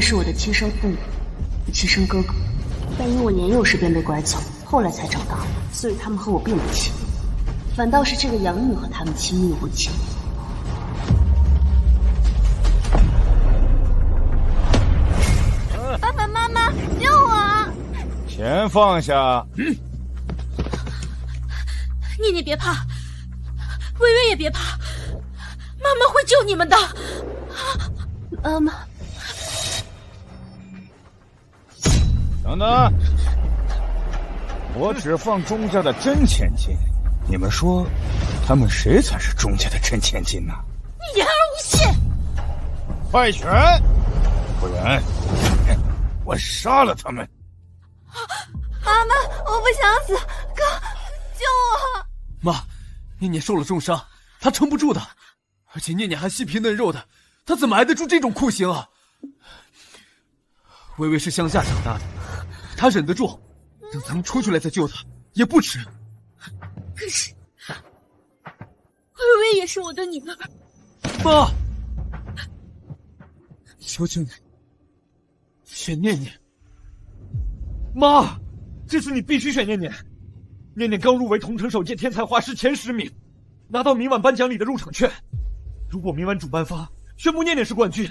们是我的亲生父母，亲生哥哥，但因我年幼时便被拐走，后来才长大，所以他们和我并不亲密，反倒是这个养女和他们亲密无间。爸爸妈妈，救我！钱放下。念念别怕，微微也别怕，妈妈会救你们的。妈妈，等等，我只放钟家的真千金，你们说，他们谁才是钟家的真千金呢？你言而无信！快拳，不然我杀了他们！妈妈，我不想死，哥，救我！妈，念念受了重伤，她撑不住的，而且念念还细皮嫩肉的，她怎么挨得住这种酷刑啊？微微是乡下长大的，她忍得住，等咱们出去了再救她也不迟。可是，微微也是我的女儿。妈，求求你，选念念。妈，这次你必须选念念。念念刚入围同城首届天才画师前10名，拿到明晚颁奖礼的入场券。如果明晚主办方宣布念念是冠军，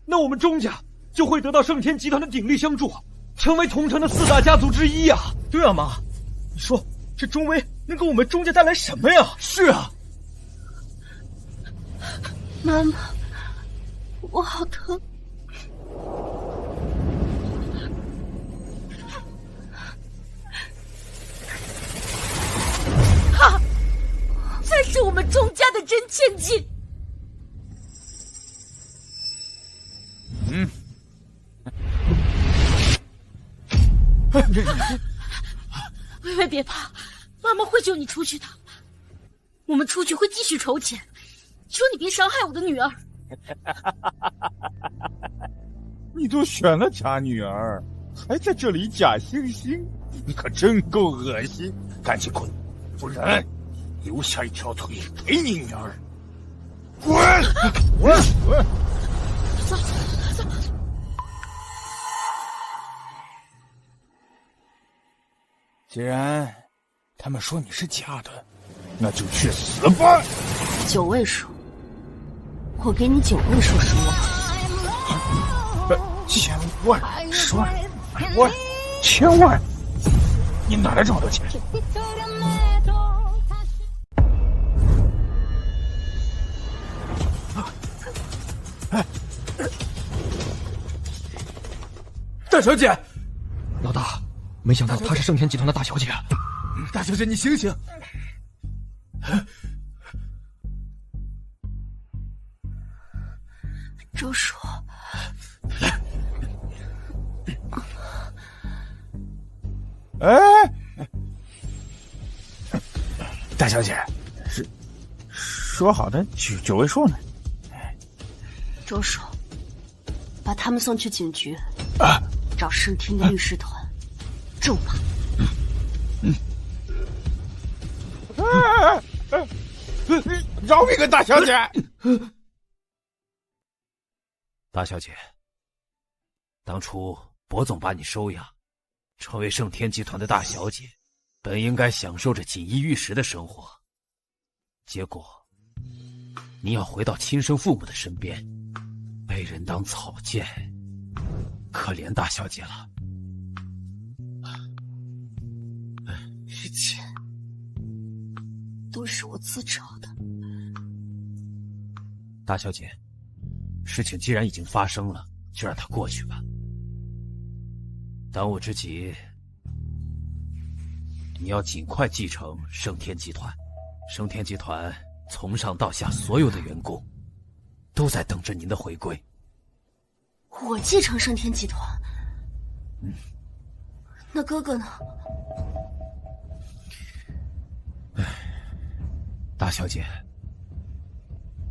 那我们钟家就会得到盛天集团的鼎力相助，成为同城的4大家族之一啊！对啊，妈，你说这钟威能给我们钟家带来什么呀？是啊，妈妈，我好疼。他才是我们钟家的真千金。微微别怕，妈妈会救你出去的。我们出去会继续筹钱，求你别伤害我的女儿。你都选了假女儿，还在这里假惺惺，你可真够恶心！赶紧滚，不然留下一条腿给你女儿！滚！滚！滚！走走。既然他们说你是假的，那就去死吧9位数，我给你9位数10万。千万10万100万千万，你哪来这么多钱？大小姐，老大，没想到她是盛天集团的大小姐。大小姐，你醒醒！周叔，哎，大小姐，是说好的九位数呢？周叔，把他们送去警局，找盛天的律师团重判。饶命啊，大小姐！大小姐，当初博总把你收养，成为盛天集团的大小姐，本应该享受着锦衣玉食的生活，结果你要回到亲生父母的身边，被人当草芥，可怜大小姐了。一切都是我自找的。大小姐，事情既然已经发生了，就让它过去吧。当务之急，你要尽快继承盛天集团。盛天集团从上到下所有的员工都在等着您的回归。我继承盛天集团？那哥哥呢？大小姐，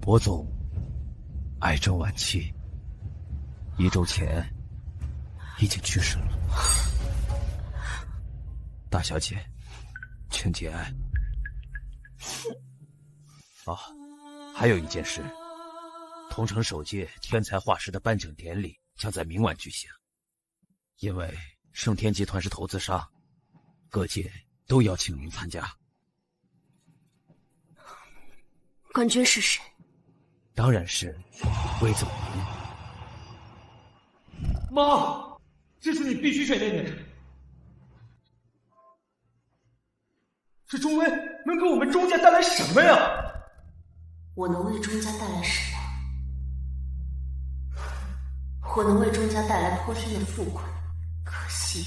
博总癌症晚期，1周前已经去世了。大小姐，请节哀。还有一件事，同城首届天才画师的颁奖典礼将在明晚举行。因为盛天集团是投资商，各界都邀请您参加。冠军是谁？当然是魏总您。妈，这次你必须选念念。这钟威能给我们钟家带来什么呀？我能为钟家带来什么？我能为钟家带来泼天的富贵，可惜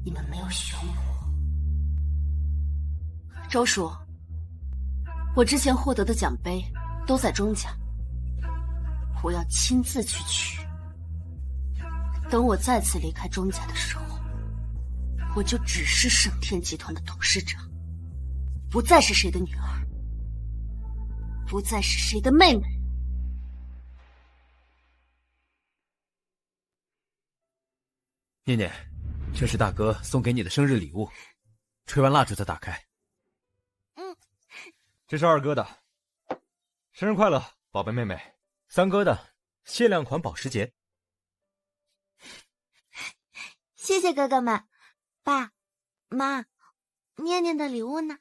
你们没有选我。周叔，我之前获得的奖杯都在钟家，我要亲自去取。等我再次离开钟家的时候，我就只是盛天集团的董事长，不再是谁的女儿，不再是谁的妹妹。念念，这是大哥送给你的生日礼物，吹完蜡烛再打开。这是二哥的，生日快乐，宝贝妹妹。三哥的，限量款保时捷。谢谢哥哥们。爸妈，念念的礼物呢？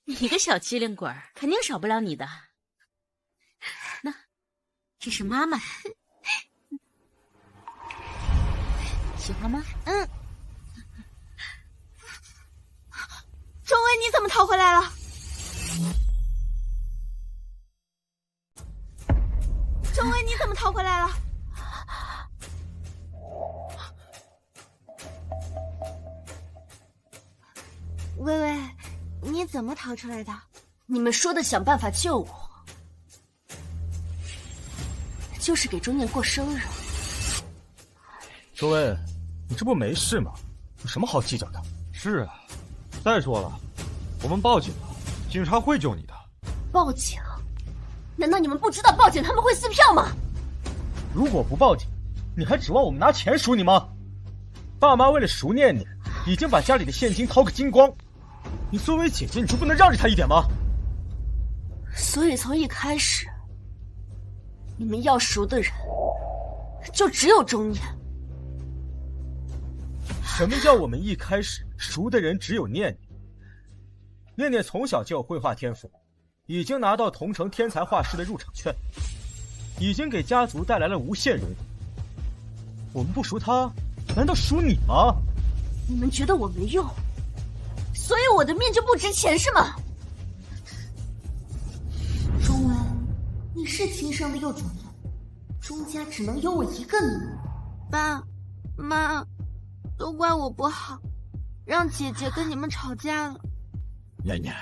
你个小机灵鬼儿，肯定少不了你的。那，这是妈妈的，喜欢吗？钟威，你怎么逃回来了？钟威，你怎么逃回来了？微微，你怎么逃出来的？你们说的想办法救我，就是给钟念过生日。周威，你这不没事吗？有什么好计较的？是啊，再说了，我们报警了，警察会救你的。报警？难道你们不知道报警他们会撕票吗？如果不报警，你还指望我们拿钱赎你吗？爸妈为了赎念念，已经把家里的现金掏个精光。你作为姐姐，你就不能让着他一点吗？所以从一开始，你们要赎的人就只有钟念。什么叫我们一开始赎的人只有念念？念念从小就有绘画天赋，已经拿到同城天才画师的入场券，已经给家族带来了无限荣光。我们不赎他，难道赎你吗？你们觉得我没用，所以我的命就不值钱是吗？钟威，你是亲生的又怎么样？钟家只能有我一个女儿。爸妈，都怪我不好，让姐姐跟你们吵架了。念念，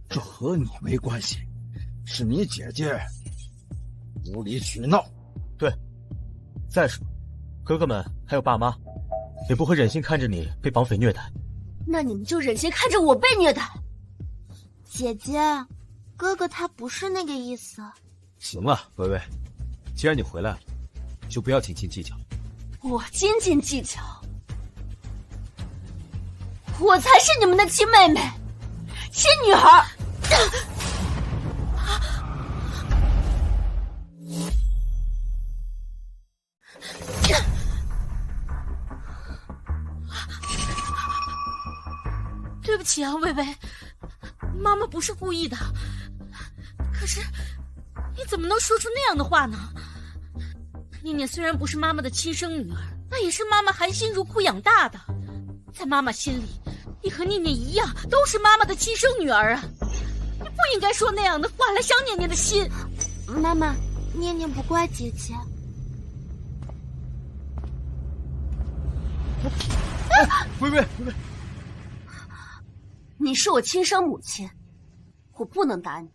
这和你没关系，是你姐姐无理取闹。对，再说，哥哥们还有爸妈，也不会忍心看着你被绑匪虐待。那你们就忍心看着我被虐待？姐姐，哥哥他不是那个意思。行了，微微，既然你回来了，就不要斤斤计较。我斤斤计较？我才是你们的亲妹妹，亲女儿。对不起啊，微微，妈妈不是故意的。可是，你怎么能说出那样的话呢？念念虽然不是妈妈的亲生女儿，那也是妈妈含辛茹苦养大的。在妈妈心里，你和念念一样，都是妈妈的亲生女儿啊！你不应该说那样的话来伤念念的心。妈妈，念念不怪姐姐。微微，你是我亲生母亲，我不能打你。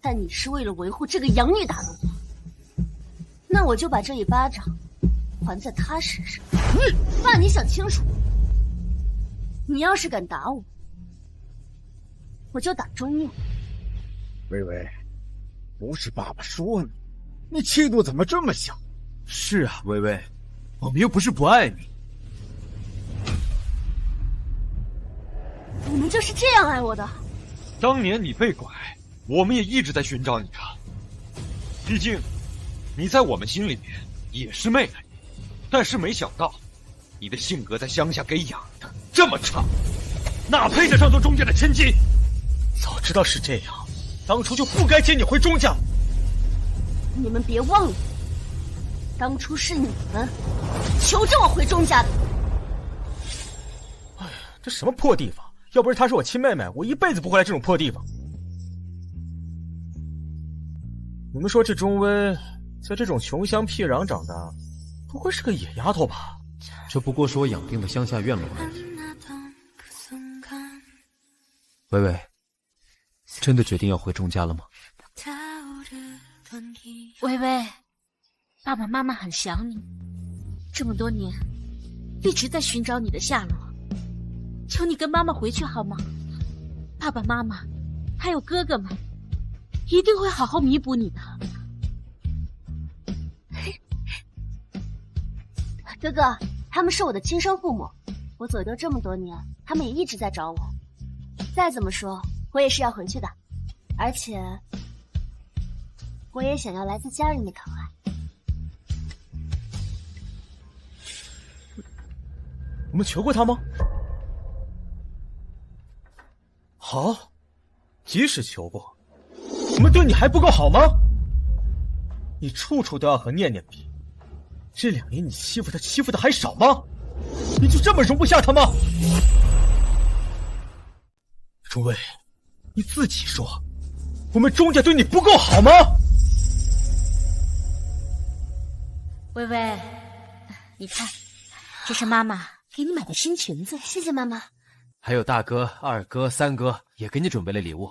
但你是为了维护这个养女打的我，那我就把这一巴掌还在她身上。爸，你想清楚，你要是敢打我，我就打钟念。微微，不是爸爸说你气度怎么这么小？是啊，微微，我们又不是不爱你。你们就是这样爱我的？当年你被拐，我们也一直在寻找你啊。毕竟，你在我们心里面也是妹妹，但是没想到，你的性格在乡下给养的这么差，哪配得上做钟家的千金？早知道是这样，当初就不该接你回钟家。你们别忘了，当初是你们求着我回钟家的。哎呀，这什么破地方！要不是她是我亲妹妹，我一辈子不会来这种破地方。你们说这钟薇在这种穷乡僻壤长大，不会是个野丫头吧？这不过是我养病的乡下院落而已。薇薇，真的决定要回钟家了吗？薇薇，爸爸妈妈很想你，这么多年一直在寻找你的下落，求你跟妈妈回去好吗？爸爸妈妈还有哥哥们一定会好好弥补你的。哥哥，他们是我的亲生父母，我走丢这么多年，他们也一直在找我。再怎么说，我也是要回去的，而且我也想要来自家人的疼爱。我们求过他吗？好，即使求过，我们对你还不够好吗？你处处都要和念念比，这2年你欺负他还少吗？你就这么容不下他吗？钟薇，你自己说，我们钟家对你不够好吗？薇薇，你看，这是妈妈给你买的新裙子。谢谢妈妈。还有大哥、二哥、三哥也给你准备了礼物。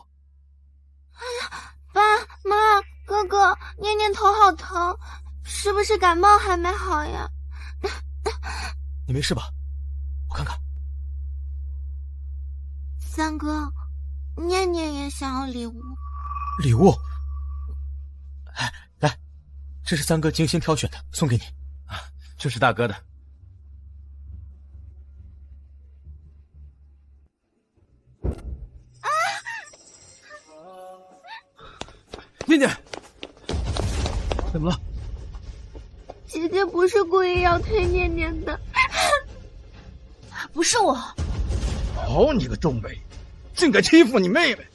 哎呀，爸妈，哥哥，念念头好疼，是不是感冒还没好呀？你没事吧？我看看。三哥，念念也想要礼物。礼物？哎，来，这是三哥精心挑选的，送给你。啊，这是大哥的。念念，怎么了？姐姐不是故意要推念念的。不是我。好你个钟薇，竟敢欺负你妹妹！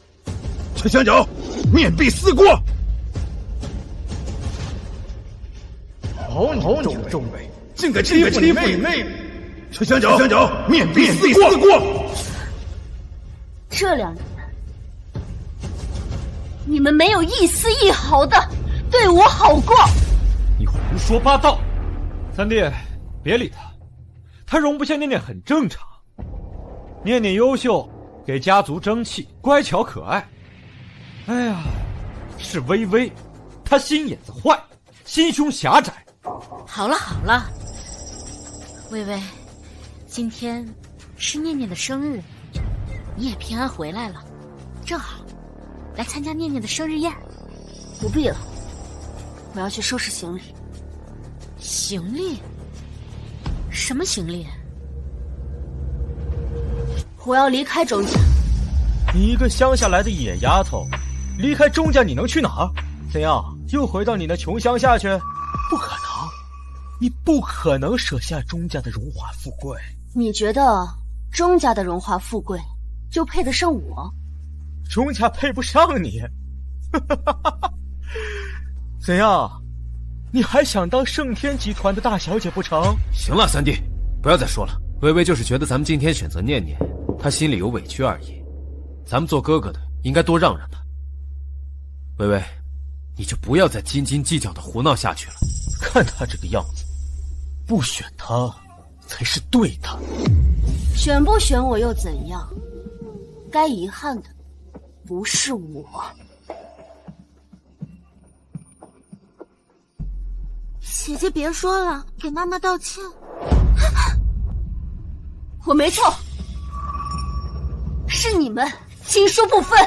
崔香角，面壁思过！好你个钟薇，竟敢欺负你妹妹！崔香角，面壁思过！这2年，你们没有一丝一毫的对我好过。你胡说八道！三弟，别理他，他容不下念念很正常。念念优秀，给家族争气，乖巧可爱。哎呀，是微微，她心眼子坏，心胸狭窄。好了好了，薇薇，今天是念念的生日，你也平安回来了，正好来参加念念的生日宴。不必了，我要去收拾行李。行李？什么行李？我要离开钟家。你一个乡下来的野丫头，离开钟家你能去哪儿？怎样，又回到你那穷乡下去？不可能，你不可能舍下钟家的荣华富贵。你觉得钟家的荣华富贵就配得上我？钟家配不上你。怎样，你还想当盛天集团的大小姐不成？行了，三弟，不要再说了。薇薇就是觉得咱们今天选择念念，她心里有委屈而已。咱们做哥哥的应该多让让她。薇薇，你就不要再斤斤计较的胡闹下去了。看她这个样子，不选她才是对的。选不选我又怎样？该遗憾的不是我。姐姐别说了，给妈妈道歉。我没错，是你们亲疏不分。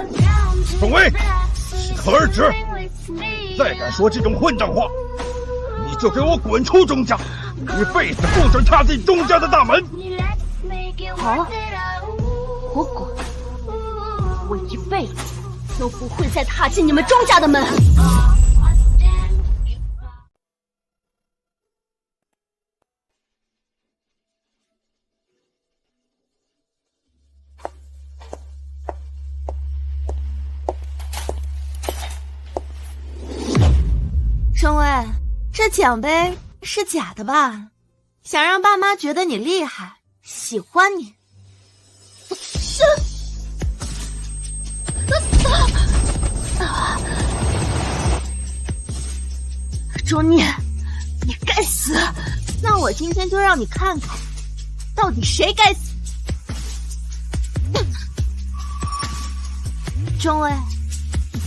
钟薇，适可而止，再敢说这种混账话，你就给我滚出钟家，一辈子不准踏进钟家的大门。好啊，我滚，我一辈子都不会再踏进你们钟家的门。钟威，这奖杯是假的吧？想让爸妈觉得你厉害，喜欢你。钟念，你该死！那我今天就让你看看，到底谁该死。钟威，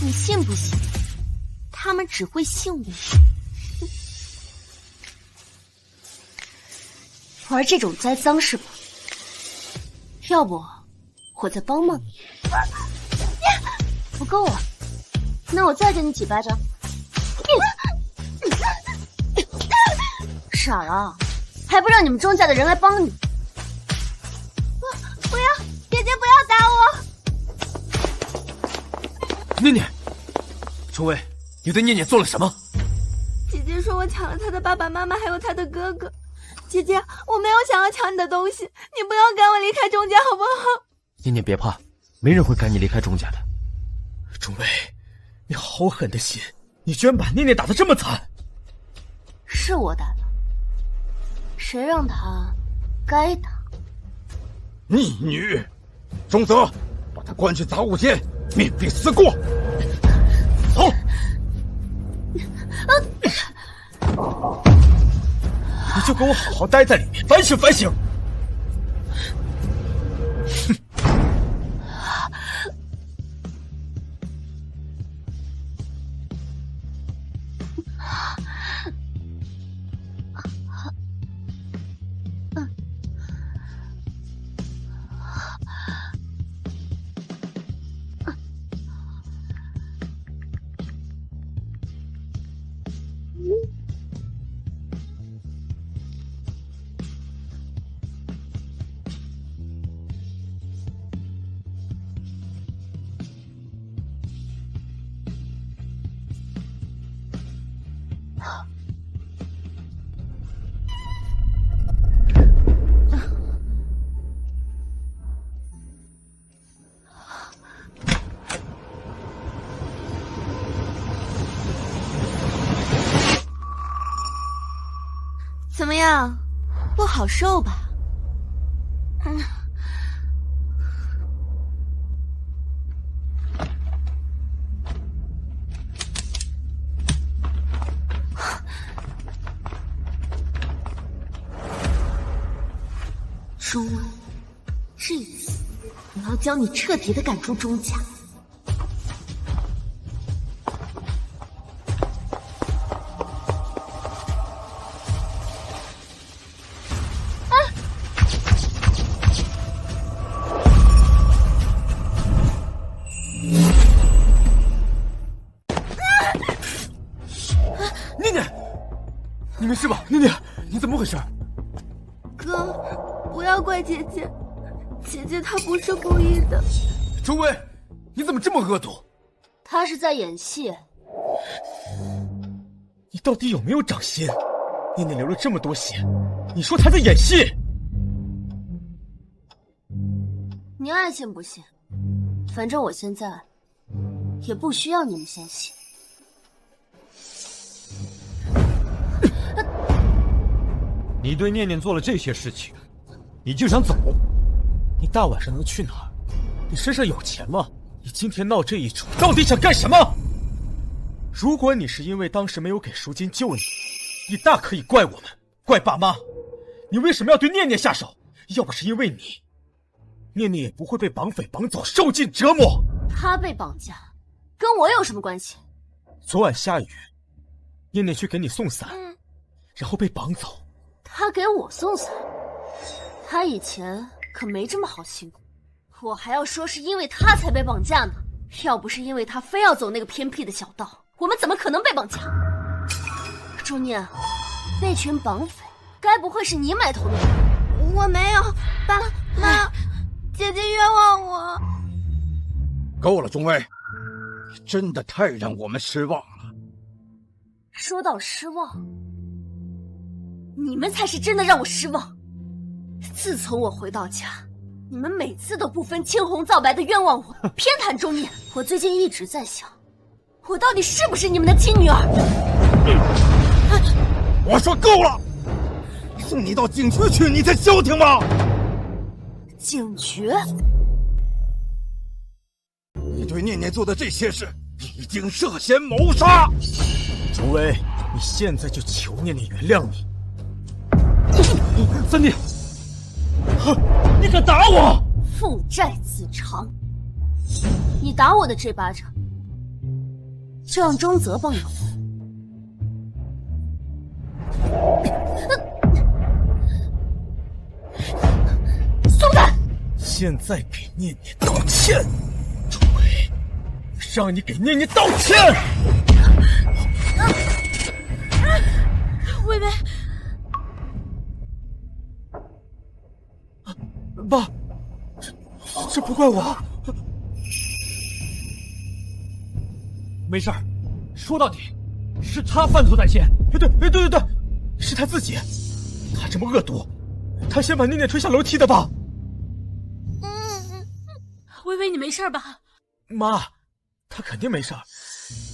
你信不信？他们只会信我。玩这种栽赃是吧？要不我再帮帮你。不够啊，那我再给你几巴掌。傻了，还不让你们钟家的人来帮你？不要，姐姐不要打我！念念，钟威，你对念念做了什么？姐姐说我抢了她的爸爸妈妈，还有她的哥哥。姐姐，我没有想要抢你的东西，你不要赶我离开钟家好不好？念念别怕，没人会赶你离开钟家的。钟威，你好狠的心，你居然把念念打得这么惨！是我打的，谁让他该打？逆女，钟泽，把她关进杂物间，面壁思过。走。你就给我好好待在里面，反省反省。怎么样，不好受吧？钟威，这一次我要将你彻底的赶出钟家。你没事吧？念念，你怎么回事？哥，不要怪姐姐，姐姐她不是故意的。钟威，你怎么这么恶毒？他是在演戏。你到底有没有长心？念念流了这么多血，你说她在演戏？你爱信不信，反正我现在也不需要你们相信。你对念念做了这些事情，你就想走？你大晚上能去哪儿？你身上有钱吗？你今天闹这一出，到底想干什么？如果你是因为当时没有给赎金救你，你大可以怪我们，怪爸妈。你为什么要对念念下手？要不是因为你，念念也不会被绑匪绑走，受尽折磨。他被绑架，跟我有什么关系？昨晚下雨，念念去给你送伞，然后被绑走。他给我送伞，他以前可没这么好心过。我还要说是因为他才被绑架呢，要不是因为他非要走那个偏僻的小道，我们怎么可能被绑架？钟念，那群绑匪该不会是你买通的吧？我没有，爸妈，姐姐冤枉我。够了，钟威，你真的太让我们失望了。说到失望，你们才是真的让我失望。自从我回到家，你们每次都不分青红皂白的冤枉我，偏袒钟念。我最近一直在想，我到底是不是你们的亲女儿？我说够了！送你到警局去，你才消停吗？警局？你对念念做的这些事，已经涉嫌谋杀。周薇，你现在就求念念原谅你。三弟，你敢打我？父债子偿。你打我的这巴掌，就让钟泽帮你还。松开！现在给念念道歉，周薇，让你给念念道歉。薇薇，爸，这不怪我。没事儿，说到底，是他犯错在先。对，是他自己。他这么恶毒，他先把念念推下楼梯的吧？薇薇，你没事吧？妈，他肯定没事儿，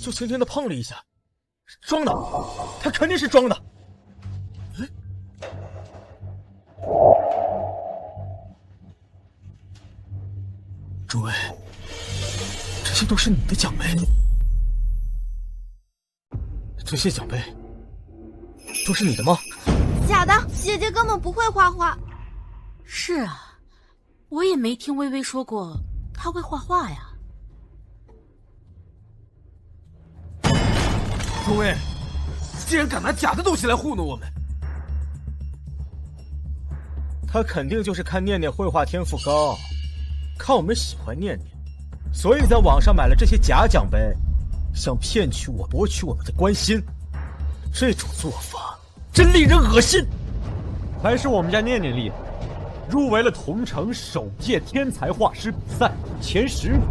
就轻轻的碰了一下，装的，他肯定是装的。诸位，这些都是你的奖杯，这些奖杯都是你的吗？假的，姐姐根本不会画画。是啊，我也没听薇薇说过她会画画呀。诸位，竟然敢拿假的东西来糊弄我们！他肯定就是看念念绘画天赋高，看我们喜欢念念，所以在网上买了这些假奖杯，想骗取我、博取我们的关心。这种做法真令人恶心。还是我们家念念厉害，入围了同城首届天才画师比赛前10名，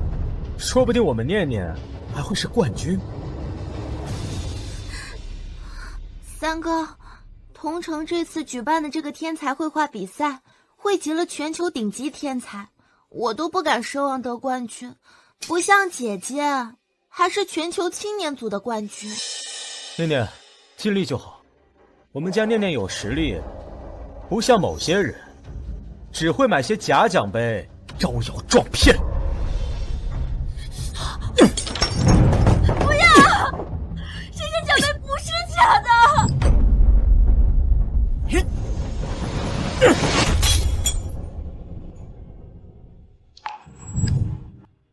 说不定我们念念还会是冠军。三哥，同城这次举办的这个天才绘画比赛，汇集了全球顶级天才，我都不敢奢望得冠军，不像姐姐，还是全球青年组的冠军。念念，尽力就好。我们家念念有实力，不像某些人，只会买些假奖杯，招摇撞骗。不要！这些奖杯不是假的。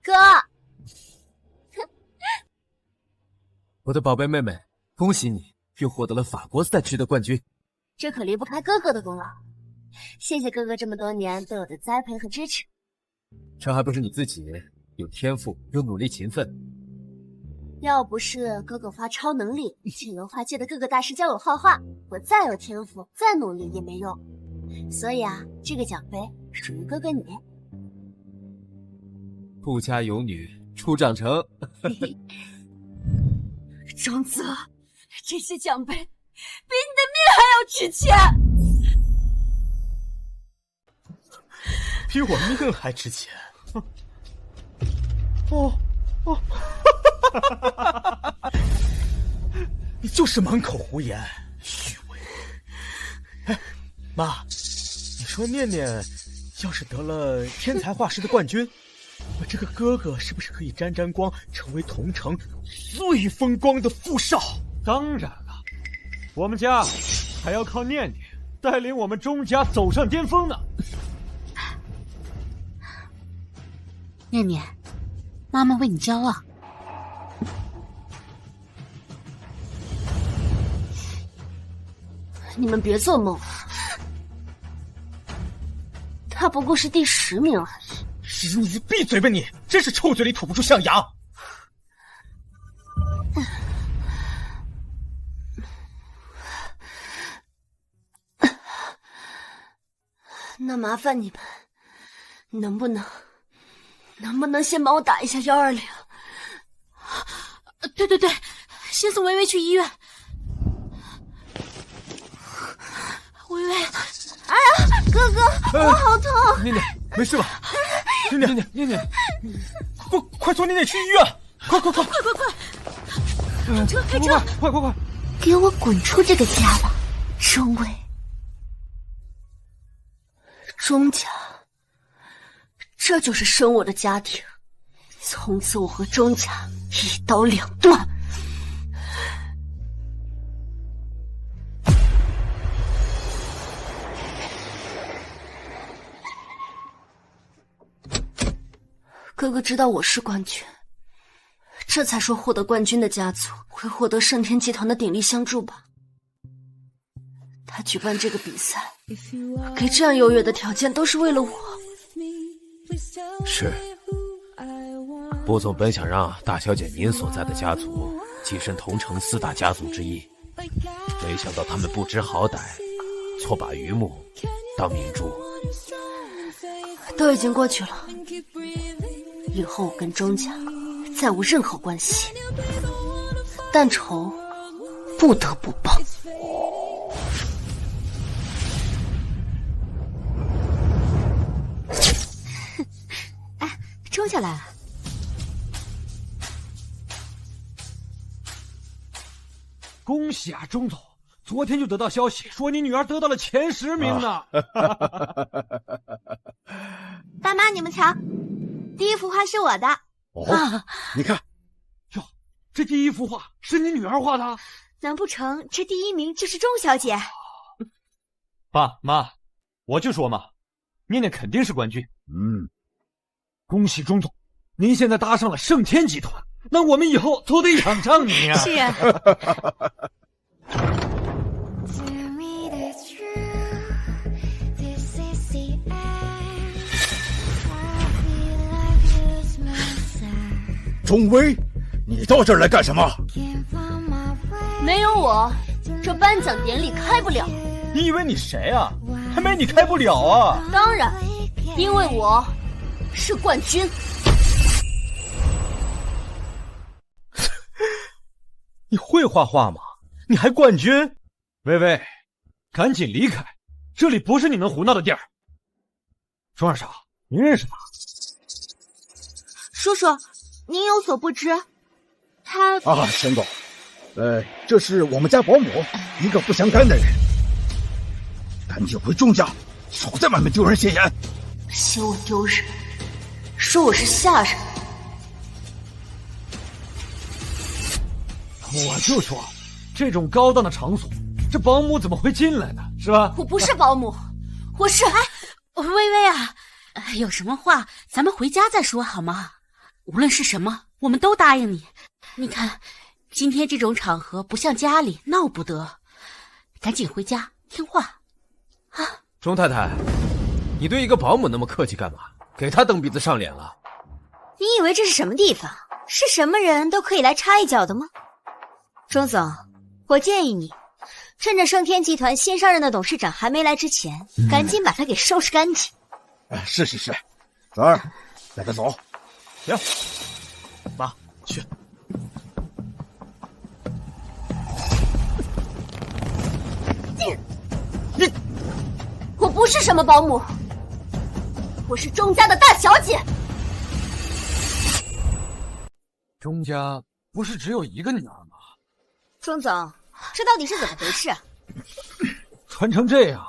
哥，我的宝贝妹妹，恭喜你又获得了法国赛区的冠军。这可离不开哥哥的功劳，谢谢哥哥这么多年对我的栽培和支持。这还不是你自己有天赋又努力勤奋。要不是哥哥发超能力，请油画界的各个大师教我画画，我再有天赋再努力也没用。所以啊，这个奖杯属于哥哥你。富家有女初长成。钟泽，这些奖杯比你的命还要值钱。比我命还值钱。你就是满口胡言，虚伪。哎，妈，你说念念要是得了天才画师的冠军，我这个哥哥是不是可以沾沾光，成为同城最风光的富少？当然了，我们家还要靠念念带领我们钟家走上巅峰呢。念念，妈妈为你骄傲。你们别做梦了，他不过是第10名而已。石如鱼，闭嘴吧你！真是臭嘴里吐不出象牙。那麻烦你们，能不能先帮我打一下120？对，先送薇薇去医院。薇薇，哎呀，哥哥，我好痛！念念，没事吧？念念，快送念念去医院！快！开车！快！给我滚出这个家吧，钟威！钟家，这就是生我的家庭。从此我和钟家一刀两断。哥哥知道我是冠军，这才说获得冠军的家族会获得盛天集团的鼎力相助吧。他举办这个比赛，给这样优越的条件，都是为了我。是，波总本想让大小姐您所在的家族跻身同城4大家族之一，没想到他们不知好歹，错把榆木当明珠。都已经过去了，以后我跟钟家再无任何关系，但仇不得不报。哎，钟家来了。恭喜啊，钟总！昨天就得到消息，说你女儿得到了前10名呢。爸妈，你们瞧，第一幅画是我的。哦，你看，哟，这第一幅画是你女儿画的？难不成这第1名就是钟小姐？爸妈，我就说嘛，念念肯定是冠军。恭喜钟总，您现在搭上了盛天集团，那我们以后都得仰仗您啊。是啊。钟威，你到这儿来干什么？没有我，这颁奖典礼开不了。你以为你谁啊？还没你开不了啊！当然，因为我是冠军。你会画画吗？你还冠军？薇薇，赶紧离开，这里不是你能胡闹的地儿。钟二少，您认识他？叔叔，您有所不知，他啊，沈总，这是我们家保姆，一个不相干的人。赶紧回钟家，少在外面丢人现眼。嫌我丢人，说我是下人。我就说，这种高档的场所，这保姆怎么会进来呢？是吧？我不是保姆，我是……薇薇啊，有什么话咱们回家再说好吗？无论是什么，我们都答应你。你看，今天这种场合不像家里，闹不得。赶紧回家听话啊！钟太太，你对一个保姆那么客气干嘛？给她蹬鼻子上脸了？你以为这是什么地方？是什么人都可以来插一脚的吗？钟总，我建议你趁着盛天集团新上任的董事长还没来之前，赶紧把他给收拾干净。是，泽儿，带他走。行，妈，去。我不是什么保姆，我是钟家的大小姐。钟家不是只有一个女儿吗？钟总，这到底是怎么回事？传成这样，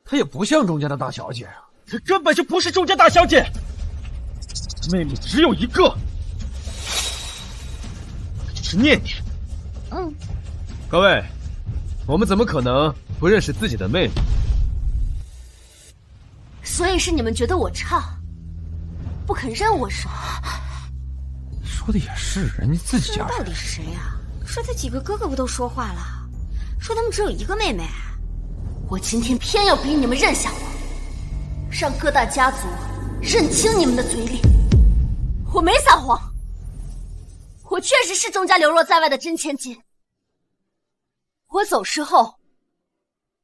她也不像钟家的大小姐啊！这根本就不是钟家大小姐，妹妹只有一个，就是念念。各位，我们怎么可能不认识自己的妹妹？所以是你们觉得我差，不肯认我是吗？说的也是，人家自己家人。到底是谁呀？说他几个哥哥不都说话了，说他们只有一个妹妹。我今天偏要逼你们认下我，让各大家族认清你们的嘴脸。我没撒谎，我确实是钟家流落在外的真千金。我走失后，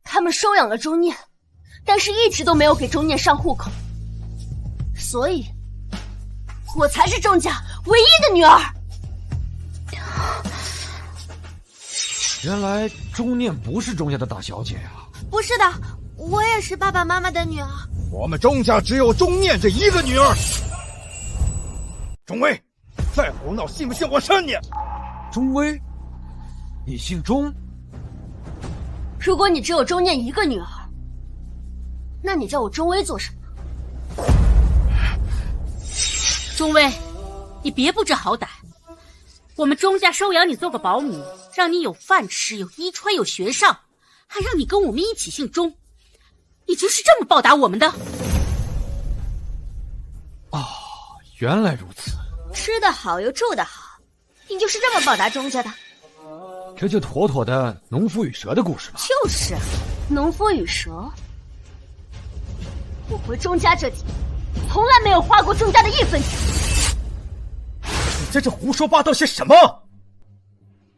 他们收养了钟念，但是一直都没有给钟念上户口，所以我才是钟家唯一的女儿。原来钟念不是钟家的大小姐啊！不是的，我也是爸爸妈妈的女儿。我们钟家只有钟念这一个女儿。钟威，再胡闹，信不信我扇你？钟威，你姓钟，如果你只有钟念一个女儿，那你叫我钟薇做什么？钟薇，你别不知好歹。我们钟家收养你做个保姆，让你有饭吃，有衣穿，有学上，还让你跟我们一起姓钟，你就是这么报答我们的？哦，原来如此。吃得好又住得好，你就是这么报答钟家的？这就妥妥的农夫与蛇的故事吧。就是农夫与蛇。我回钟家这几年，从来没有花过钟家的1分钱。你在这胡说八道些什么？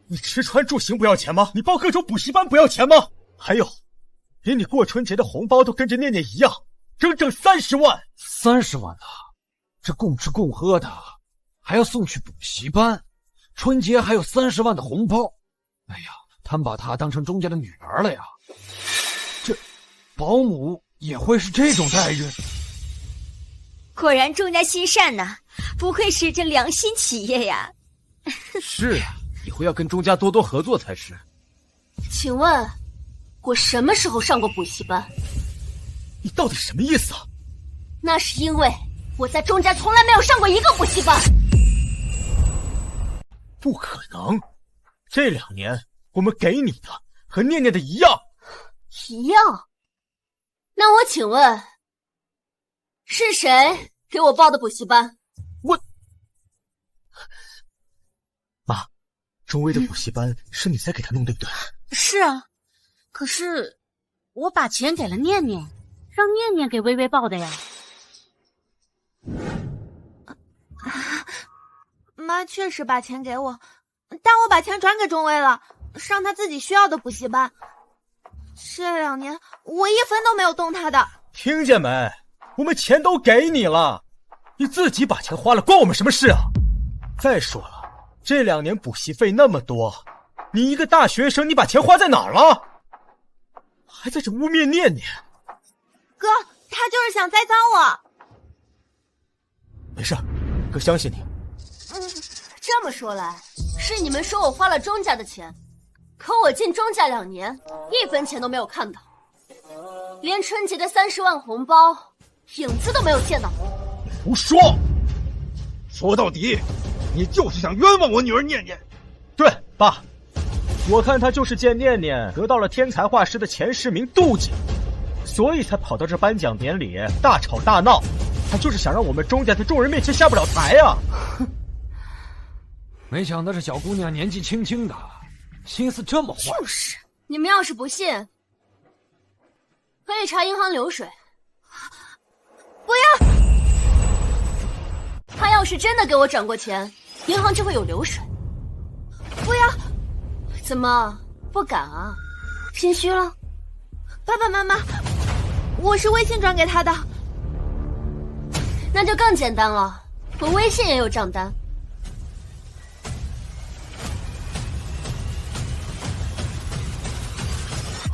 你吃穿住行不要钱吗？你报各种补习班不要钱吗？还有，连你过春节的红包都跟着念念一样，整整30万。30万啊！这共吃共喝的，还要送去补习班，春节还有30万的红包。哎呀，他们把她当成钟家的女儿了呀！这保姆也会是这种待遇？果然钟家心善呐，不愧是这良心企业呀。是啊，以后要跟钟家多多合作才是。请问，我什么时候上过补习班？你到底什么意思啊？那是因为我在钟家从来没有上过一个补习班。不可能，这2年我们给你的和念念的一样。一样？那我请问，是谁给我报的补习班？妈，钟薇的补习班是你在给她弄对不对？是啊，可是我把钱给了念念，让念念给薇薇报的呀。妈确实把钱给我，但我把钱转给钟薇了，上她自己需要的补习班。这2年我1分都没有动她的。听见没？我们钱都给你了，你自己把钱花了，关我们什么事啊？再说了，这2年补习费那么多，你一个大学生，你把钱花在哪儿了？还在这污蔑念念。哥，他就是想栽赃我。没事，哥相信你。这么说来，是你们说我花了钟家的钱，可我进钟家2年，1分钱都没有看到，连春节的30万红包影子都没有见到。你胡说！说到底，你就是想冤枉我女儿念念。对，爸，我看他就是见念念得到了天才画师的前10名妒忌，所以才跑到这颁奖典礼大吵大闹。他就是想让我们钟家在众人面前下不了台呀！没想到这小姑娘年纪轻轻的，心思这么坏。就是，你们要是不信，可以查银行流水。不要！他要是真的给我转过钱，银行就会有流水。不要！怎么不敢啊？心虚了？爸爸妈妈，我是微信转给他的。那就更简单了，我微信也有账单。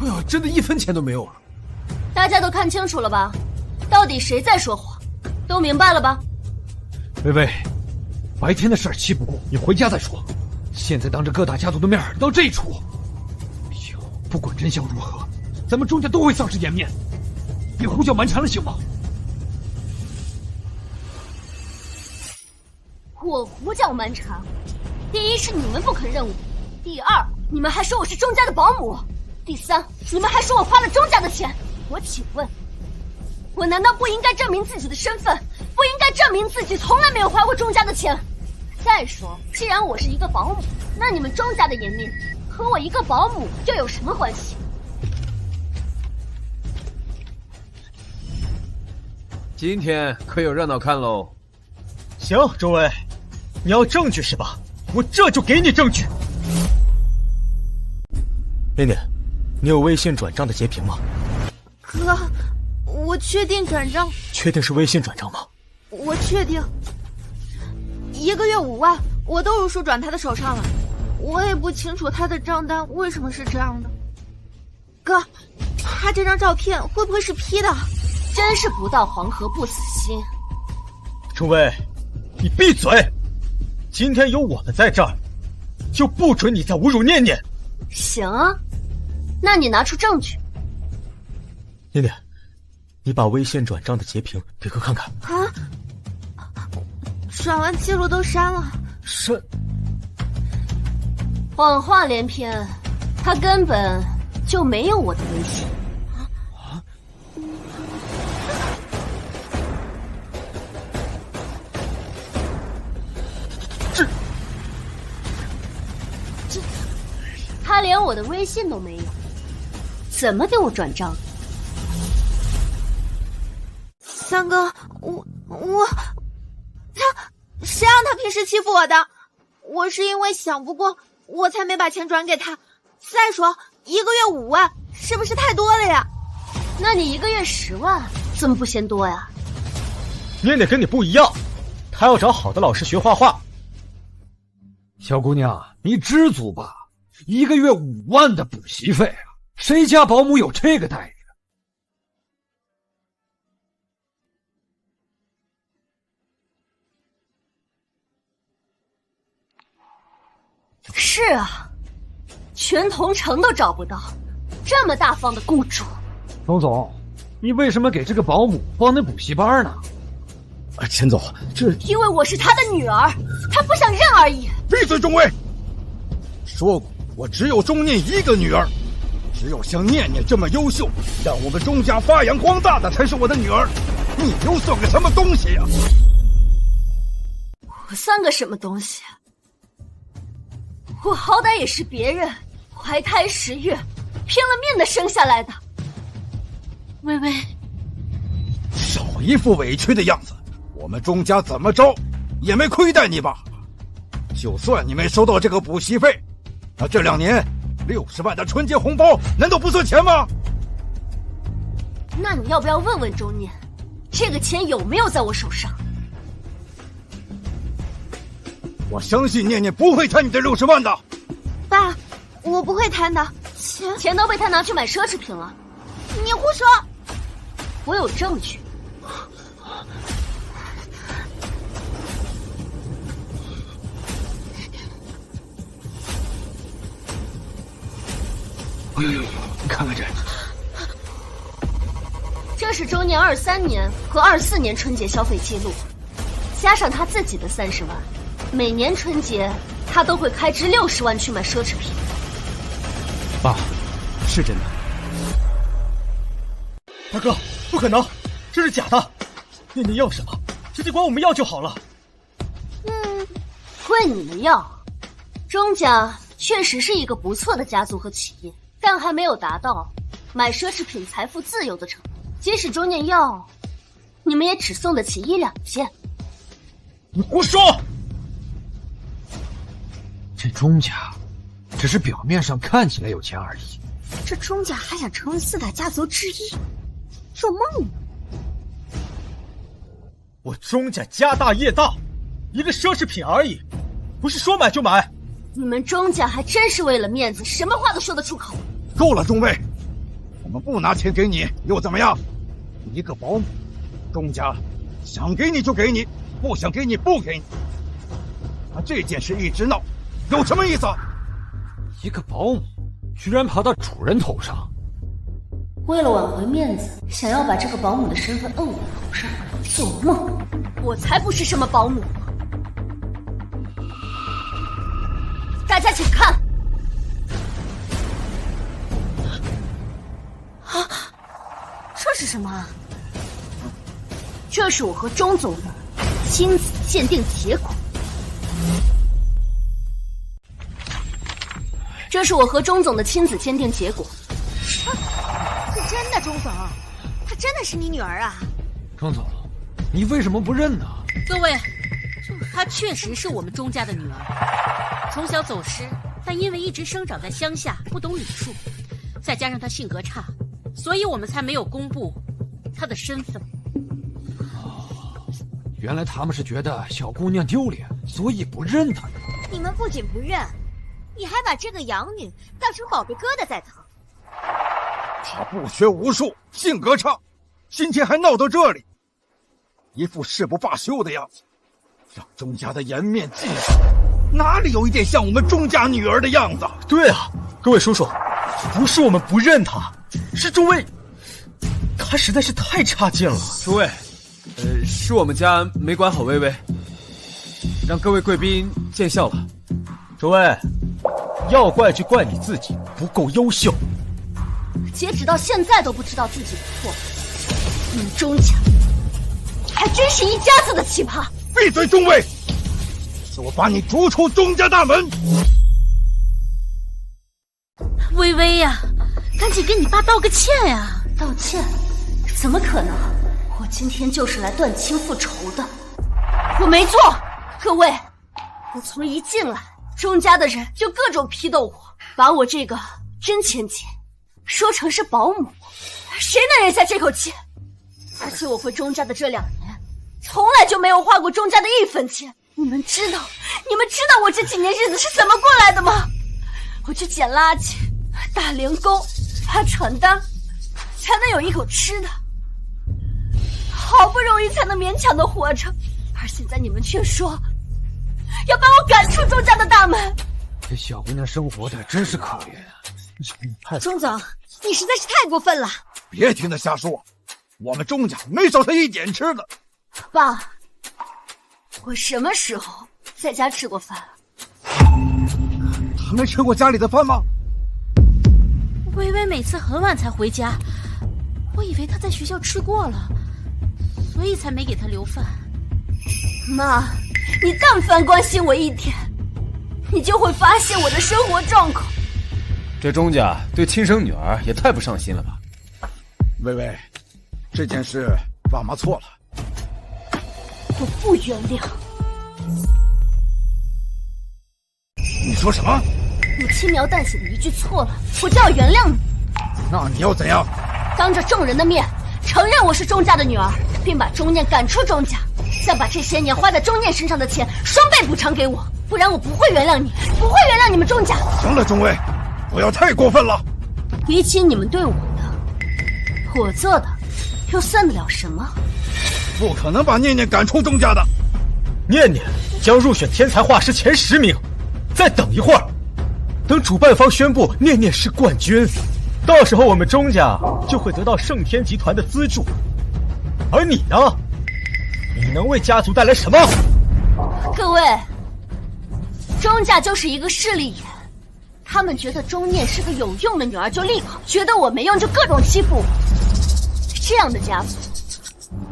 哎呦，真的1分钱都没有啊！大家都看清楚了吧？到底谁在说谎？都明白了吧？薇薇，白天的事儿气不过，你回家再说。现在当着各大家族的面闹这一出，以后不管真相如何，咱们钟家都会丧失颜面。别胡搅蛮缠了，行吗？我胡搅蛮缠，第一是你们不肯认我，第二你们还说我是钟家的保姆，第三你们还说我花了钟家的钱。我请问，我难道不应该证明自己的身份，不应该证明自己从来没有花过钟家的钱？再说，既然我是一个保姆，那你们钟家的颜面和我一个保姆又有什么关系？今天可有热闹看喽！行，钟薇，你要证据是吧？我这就给你证据。念念，你有微信转账的截屏吗？哥，我确定转账。确定是微信转账吗？我确定。1个月5万，我都如数转他的手上了。我也不清楚他的账单为什么是这样的。哥，他这张照片会不会是 P 的？真是不到黄河不死心。钟薇，你闭嘴！今天有我们在这儿，就不准你再侮辱念念。行啊，那你拿出证据。念念，你把微信转账的截屏给哥看看。啊！转完记录都删了。删？谎话连篇，他根本就没有我的微信。他连我的微信都没有，怎么给我转账？三哥，谁让他平时欺负我的？我是因为想不过，我才没把钱转给他。再说1个月5万，是不是太多了呀？那你1个月10万，怎么不嫌多呀？念念跟你不一样，他要找好的老师学画画。小姑娘，你知足吧，1个月5万的补习费啊，谁家保姆有这个待遇？是啊，全同城都找不到这么大方的雇主。钟总，你为什么给这个保姆报那补习班呢？陈总，这因为我是他的女儿，他不想认而已。闭嘴，钟卫！说过，我只有钟念一个女儿，只有像念念这么优秀，让我们钟家发扬光大的才是我的女儿。你又算个什么东西呀？我算个什么东西？我好歹也是别人怀胎10月拼了命的生下来的。微微，少一副委屈的样子，我们钟家怎么着也没亏待你吧？就算你没收到这个补习费，那这2年60万的春节红包难道不算钱吗？那你要不要问问钟念，这个钱有没有在我手上？我相信念念不会贪你这60万的。爸，我不会贪的，钱都被他拿去买奢侈品了。你胡说！我有证据。哎呦，你看看这，这是周年23年和24年春节消费记录，加上他自己的30万，每年春节他都会开支60万去买奢侈品。爸，是真的。大哥，不可能，这是假的。念念要什么，直接管我们要就好了。问你们要，钟家确实是一个不错的家族和企业，但还没有达到买奢侈品财富自由的程度。即使钟念要，你们也只送得起1-2件。你胡说！这钟家只是表面上看起来有钱而已。这钟家还想成为4大家族之一，做梦呢！我钟家家大业大，一个奢侈品而已，不是说买就买。你们钟家还真是为了面子，什么话都说得出口。够了，钟卫，我们不拿钱给你又怎么样？一个保姆，钟家想给你就给你，不想给你不给你。他这件事一直闹，有什么意思？一个保姆居然爬到主人头上，为了挽回面子，想要把这个保姆的身份摁我头上，做梦！我才不是什么保姆！大家请看，啊，这是什么啊？这是我和钟总的亲子鉴定结果。这是我和钟总的亲子鉴定结果。是真的，钟总，她真的是你女儿啊？钟总，你为什么不认呢？各位，她确实是我们钟家的女儿，从小走失，但因为一直生长在乡下，不懂礼数，再加上她性格差，所以我们才没有公布她的身份。原来他们是觉得小姑娘丢脸，所以不认她。你们不仅不认，你还把这个养女当成宝贝疙瘩在疼。他不学无术，性格差，今天还闹到这里，一副誓不罢休的样子，让钟家的颜面尽失，哪里有一点像我们钟家女儿的样子？对啊，各位叔叔，不是我们不认他，是诸位，他实在是太差劲了。诸位，是我们家没管好微微，让各位贵宾见笑了。诸位，要怪就怪你自己不够优秀。截止到现在都不知道自己的错，你们钟家还真是一家子的奇葩！闭嘴，中尉！是我把你逐出钟家大门。微微呀，赶紧给你爸道个歉呀！道歉？怎么可能？我今天就是来断亲复仇的，我没错。各位，我从一进来，钟家的人就各种批斗我，把我这个真千金说成是保姆，谁能忍下这口气？而且我回钟家的这2年，从来就没有花过钟家的1分钱。你们知道我这几年日子是怎么过来的吗？我去捡垃圾、打零工、发传单，才能有一口吃的，好不容易才能勉强的活着。而现在你们却说要把我赶出钟家的大门。这小姑娘生活的真是可怜啊！钟总，你实在是太过分了。别听她瞎说，我们钟家没少她一点吃的。爸，我什么时候在家吃过饭？她没吃过家里的饭吗？微微每次很晚才回家，我以为她在学校吃过了，所以才没给她留饭。妈，你但凡关心我一点，你就会发现我的生活状况。这钟家对亲生女儿也太不上心了吧！微微，这件事爸妈错了，我不原谅。你说什么？你轻描淡写的一句错了，我就要原谅你。那你要怎样？当着众人的面承认我是钟家的女儿，并把钟念赶出钟家，再把这些年花在钟念身上的钱双倍补偿给我，不然我不会原谅你，不会原谅你们钟家。行了，钟尉，不要太过分了。比起你们对我的，我做的又算得了什么？不可能把念念赶出钟家的。念念将入选天才画师前10名，再等一会儿，等主办方宣布念念是冠军，到时候我们钟家就会得到盛天集团的资助。而你呢？你能为家族带来什么？各位，钟家就是一个势利眼，他们觉得钟念是个有用的女儿就立刻觉得我没用就各种欺负我，这样的家族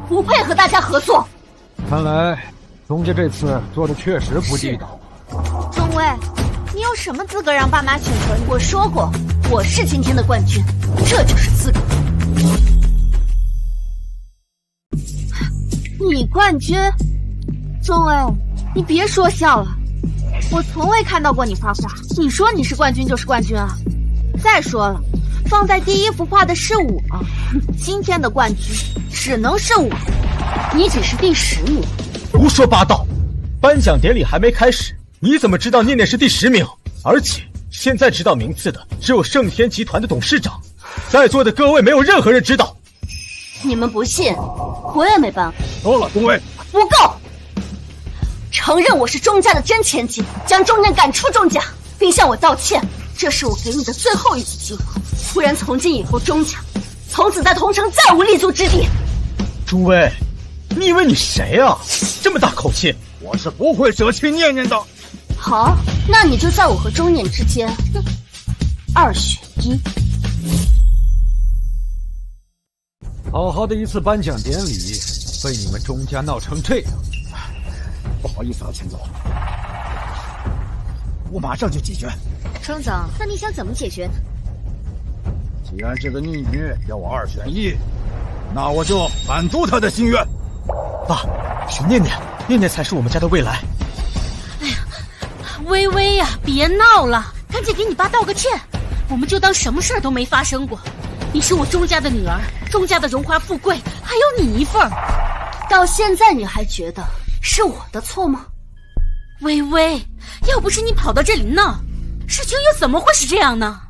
不配和大家合作。看来钟家这次做的确实不地道。钟尉，你有什么资格让爸妈选择你？我说过，我是今天的冠军，这就是资格。你冠军？钟尉，你别说笑了，我从未看到过你画画，你说你是冠军就是冠军啊！再说了，放在第1幅画的是我，今天的冠军只能是我，你只是第10名。胡说八道！颁奖典礼还没开始，你怎么知道念念是第10名？而且现在知道名次的只有盛天集团的董事长，在座的各位没有任何人知道。你们不信，我也没办法。够了，钟尉，不够！承认我是钟家的真千金，将钟念赶出钟家，并向我道歉，这是我给你的最后一次机会，不然从今以后钟家从此在同城再无立足之地。诸位，你以为你谁啊？这么大口气！我是不会舍弃念念的。好，那你就在我和钟念之间2选1。好好的一次颁奖典礼，被你们钟家闹成这样，不好意思啊，秦总，我马上就解决。钟总，那你想怎么解决呢？既然这个逆女要我2选1，那我就满足她的心愿。爸，选念念，念念才是我们家的未来。哎呀，微微呀，别闹了，赶紧给你爸道个歉，我们就当什么事儿都没发生过。你是我钟家的女儿，钟家的荣华富贵还有你一份儿。到现在你还觉得是我的错吗？微微，要不是你跑到这里闹，事情又怎么会是这样呢？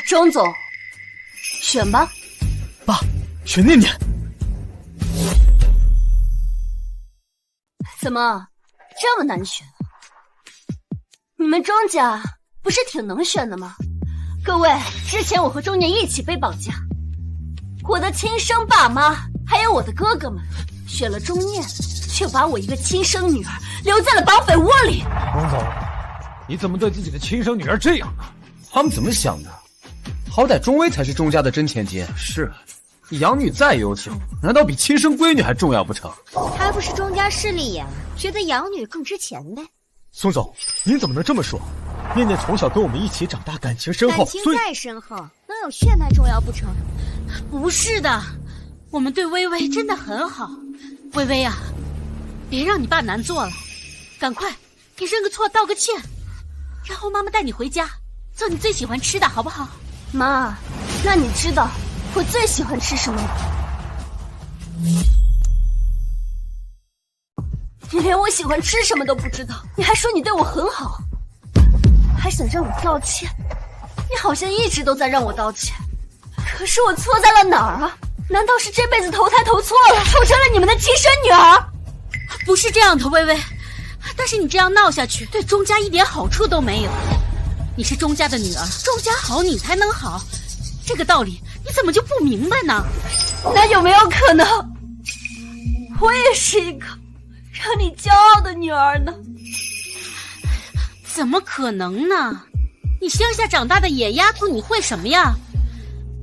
钟总，选吧。爸，选念念。怎么这么难选？你们钟家不是挺能选的吗？各位，之前我和中年一起被绑架，我的亲生爸妈还有我的哥哥们选了中念，却把我一个亲生女儿留在了绑匪窝里。王总，你怎么对自己的亲生女儿这样呢？他们怎么想的？好歹钟威才是钟家的真千金。是，你养女再优秀，难道比亲生闺女还重要不成？还不是钟家势利眼，觉得养女更值钱呗。宋总，您怎么能这么说？念念从小跟我们一起长大，感情深厚，感情再深厚，能有血脉重要不成？不是的，我们对微微真的很好。微微啊，别让你爸难做了，赶快给认个错，道个歉，然后妈妈带你回家，做你最喜欢吃的，好不好？妈，那你知道我最喜欢吃什么吗？你连我喜欢吃什么都不知道，你还说你对我很好，还想让我道歉。你好像一直都在让我道歉，可是我错在了哪儿啊？难道是这辈子投胎投错了，投成了你们的亲生女儿？不是这样的，微微，但是你这样闹下去，对钟家一点好处都没有。你是钟家的女儿，钟家好你才能好，这个道理你怎么就不明白呢？那有没有可能，我也是一个让你骄傲的女儿呢？怎么可能呢？你乡下长大的野丫头，你会什么呀？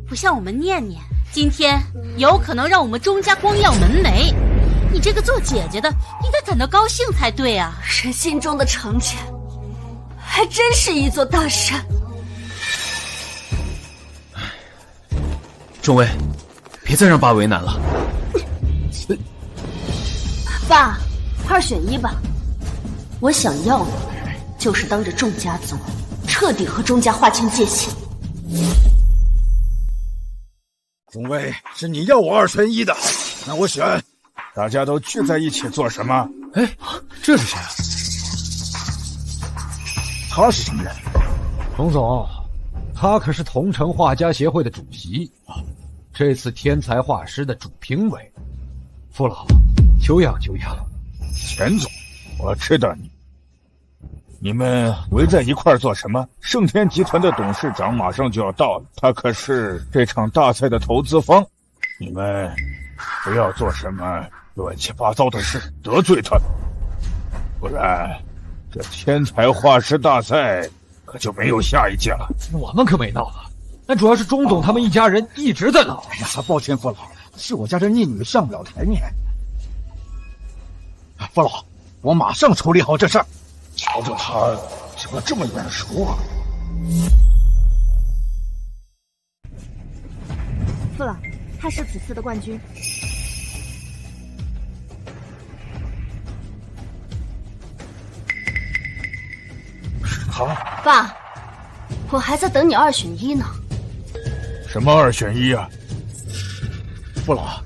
不像我们念念，今天有可能让我们钟家光耀门楣。你这个做姐姐的，应该感到高兴才对啊！人心中的成见，还真是一座大山。钟威，别再让爸为难了。爸，2选1吧。我想要的就是当着众家族，彻底和钟家划清界限。钟威，是你要我2选1的，那我选。大家都聚在一起做什么？哎，这是谁啊？他是什么人？龙总，他可是桐城画家协会的主席啊，这次天才画师的主评委。父老，久仰久仰。钱总，我知道你。你们围在一块儿做什么？盛天集团的董事长马上就要到了，他可是这场大赛的投资方。你们不要做什么乱七八糟的事，得罪他，不然这天才画师大赛可就没有下一届了。我们可没闹了，那主要是钟总他们一家人一直在闹。哎呀，抱歉父老，是我家这孽女上不了台面。父老，我马上处理好这事儿。瞧着他怎么这么眼熟啊？父老，他是此次的冠军。好，爸，我还在等你2选1呢。什么2选1啊？父老，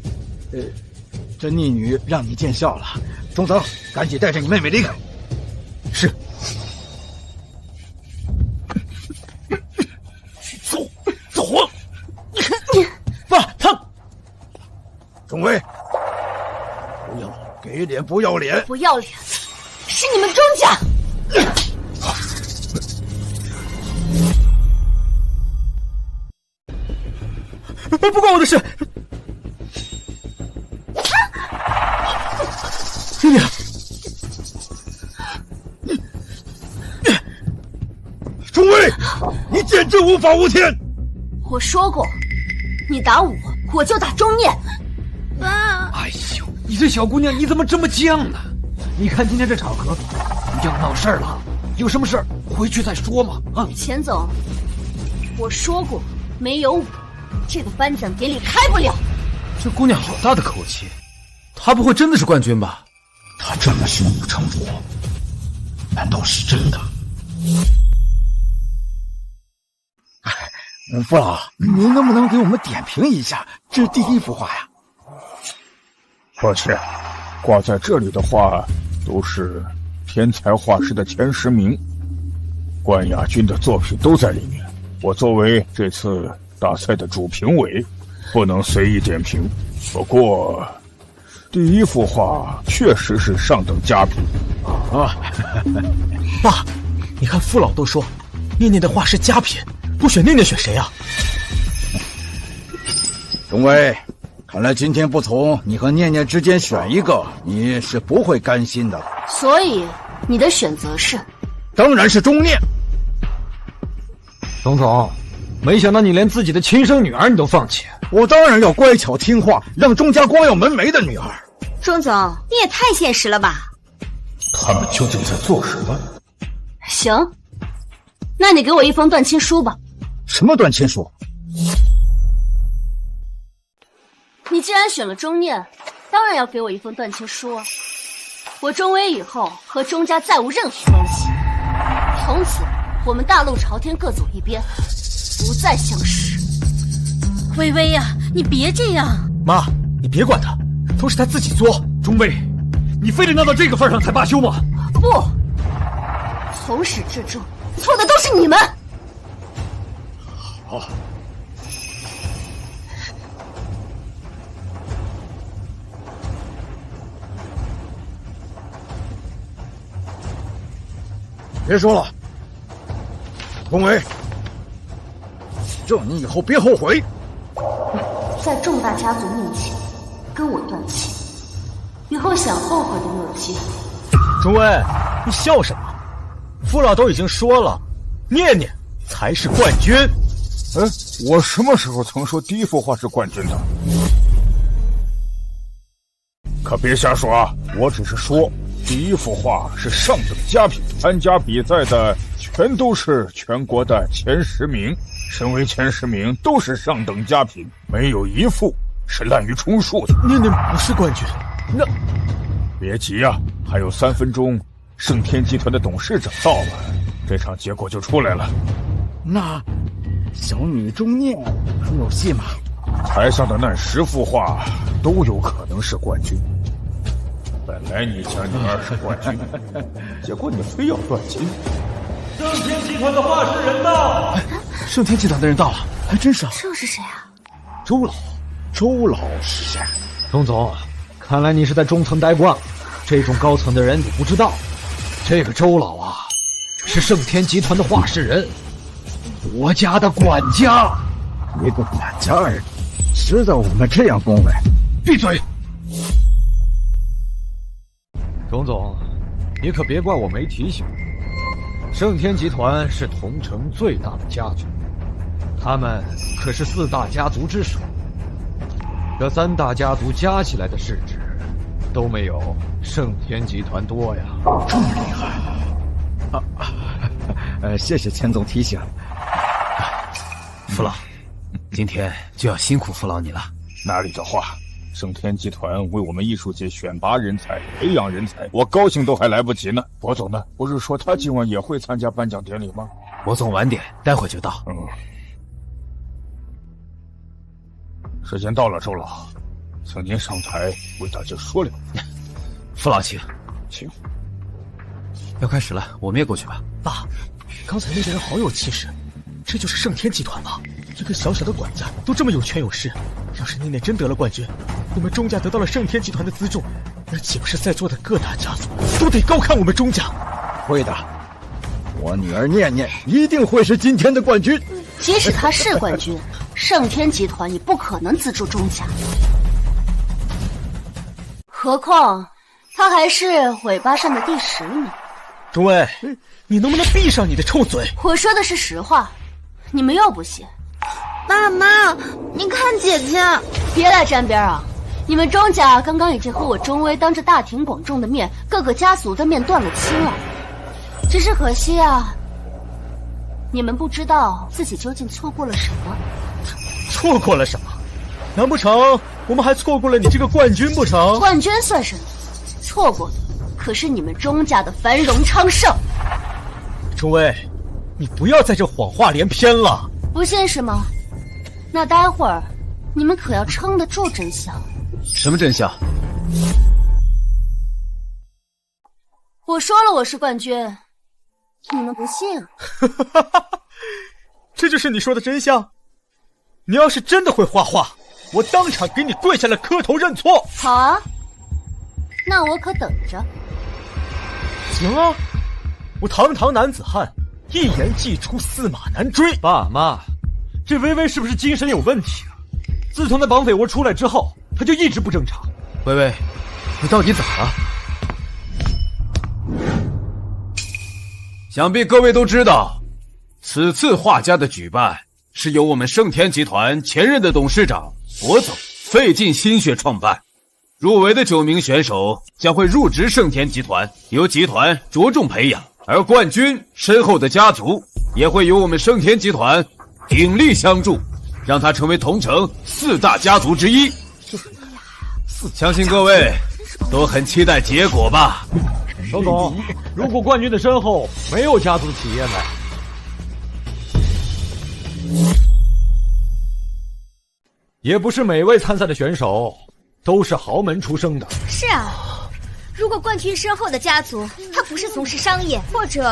这孽女让你见笑了。钟总，赶紧带着你妹妹离开。是。走啊！爸，他。钟威，不要给脸不要脸！不要脸，是你们钟家。不关我的事。爹爹，钟威，你简直无法无天！我说过，你打我，我就打钟念。爸，哎呦，你这小姑娘你怎么这么犟呢？你看今天这场合，要闹事儿了，有什么事儿回去再说嘛。啊，钱总，我说过，没有我，这个颁奖典礼开不了。这姑娘好大的口气，她不会真的是冠军吧？他这么胸有成竹，难道是真的？父老，您能不能给我们点评一下这第一幅画呀？抱歉，挂在这里的画都是天才画师的前10名，冠亚军的作品都在里面。我作为这次大赛的主评委，不能随意点评。不过第一幅画确实是上等佳品啊！爸，你看父老都说念念的画是佳品，不选念念选谁啊？钟威，看来今天不从你和念念之间选一个，你是不会甘心的。所以你的选择是？当然是钟念。钟总，没想到你连自己的亲生女儿你都放弃。我当然要乖巧听话，让钟家光耀门楣的女儿。钟总，你也太现实了吧！他们究竟在做什么？行，那你给我一封断亲书吧。什么断亲书？你既然选了钟念，当然要给我一封断亲书啊！我钟威以后和钟家再无任何关系，从此我们大路朝天，各走一边，不再相识。微微呀，你别这样。妈，你别管他，都是他自己作。钟威，你非得闹到这个份上才罢休吗？不，从始至终错的都是你们。好。别说了，钟威，这你以后别后悔。在众大家族面前跟我断亲，以后想后悔都没有机会。钟威，你笑什么？父老都已经说了，念念才是冠军。我什么时候曾说第一幅画是冠军的？可别瞎说啊！我只是说第一幅画是上等佳品，参加比赛的全都是全国的前10名，身为前10名都是上等佳品，没有一幅是滥竽充数的。念念不是冠军，那别急啊，还有3分钟，盛天集团的董事长到了，这场结果就出来了。那小女钟念还有戏吗？台上的那10幅画都有可能是冠军。本来你家女儿是冠军，结果你非要断亲。盛天集团的画室人到。盛天集团的人到了，还真是啊。这是谁啊？周老，周老师下。钟总，看来你是在中层待惯了，这种高层的人你不知道。这个周老啊，是盛天集团的画室人，我家的管家。一个管家而已，值得我们这样恭维？闭嘴！钟总，你可别怪我没提醒你。盛天集团是同城最大的家族，他们可是4大家族之首。这3大家族加起来的市值，都没有盛天集团多呀。这么厉害！谢谢钱总提醒。父老，今天就要辛苦父老你了。哪里的话，盛天集团为我们艺术界选拔人才、培养人才，我高兴都还来不及呢。博总呢？不是说他今晚也会参加颁奖典礼吗？博总晚点，待会就到。时间到了，周老，请您上台为大家说2句。父老请。请。要开始了，我们也过去吧。爸，刚才那个人好有气势，这就是盛天集团吧？一个小小的管家都这么有权有势，要是念念真得了冠军，我们钟家得到了盛天集团的资助，那岂不是在座的各大家族都得高看我们钟家？会的，我女儿念念一定会是今天的冠军。即使他是冠军，盛天集团也不可能资助钟家，何况他还是尾巴上的第10名。钟威，你能不能闭上你的臭嘴？我说的是实话，你们又不信。妈妈，你看姐姐，别来沾边啊！你们钟家刚刚已经和我钟威当着大庭广众的面，各个家族的面断了亲了。只是可惜啊，你们不知道自己究竟错过了什么。错过了什么？难不成我们还错过了你这个冠军不成？冠军算什么？错过的可是你们钟家的繁荣昌盛。钟威，你不要在这谎话连篇了。不信是吗？那待会儿你们可要撑得住真相。什么真相？我说了我是冠军，你们不信啊？这就是你说的真相？你要是真的会画画，我当场给你跪下来磕头认错。好啊，那我可等着。行啊，我堂堂男子汉，一言既出，驷马难追。爸妈，这微微是不是精神有问题啊？自从那绑匪窝出来之后，他就一直不正常。微微，你到底怎么了？想必各位都知道，此次画家的举办是由我们盛天集团前任的董事长博总费尽心血创办。入围的9名选手将会入职盛天集团，由集团着重培养，而冠军身后的家族也会由我们盛天集团鼎力相助，让他成为同城4大家族之一。相信各位都很期待结果吧。周总，如果冠军的身后没有家族企业呢？也不是每位参赛的选手都是豪门出生的。是啊，如果冠军身后的家族他不是从事商业或者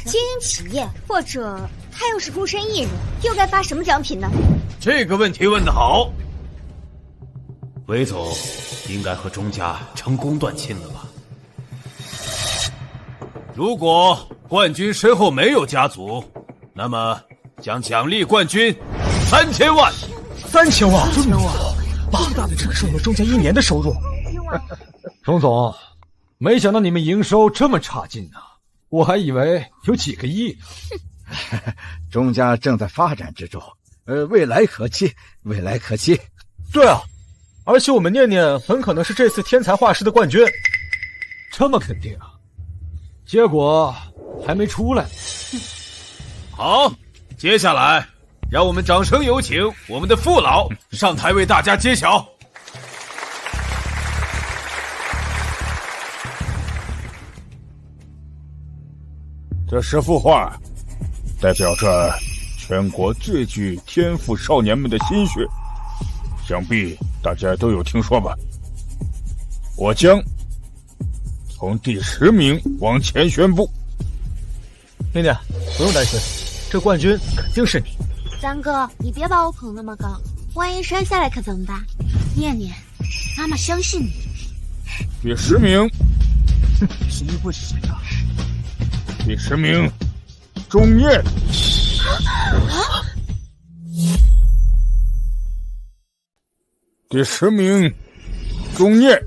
经营企业，或者他又是孤身一人，又该发什么奖品呢？这个问题问得好。韦总应该和钟家成功断亲了吧？如果冠军身后没有家族，那么将奖励冠军3000万。3000万，这么多！爸，这可是我们钟家1年的收入。钟总，没想到你们营收这么差劲啊！我还以为有几个亿呢。钟家正在发展之中，未来可期，未来可期。对啊，而且我们念念很可能是这次天才画师的冠军。这么肯定啊？结果还没出来。好，接下来让我们掌声有请我们的父老上台为大家揭晓。这10幅画代表着全国最具天赋少年们的心血，想必大家都有听说吧。我将从第10名往前宣布。念念，不用担心，这冠军肯定是你。三哥，你别把我捧那么高，万一摔下来可怎么办？念念，妈妈相信你。第10名，谁会是谁啊？第10名，钟念。第10名，钟念。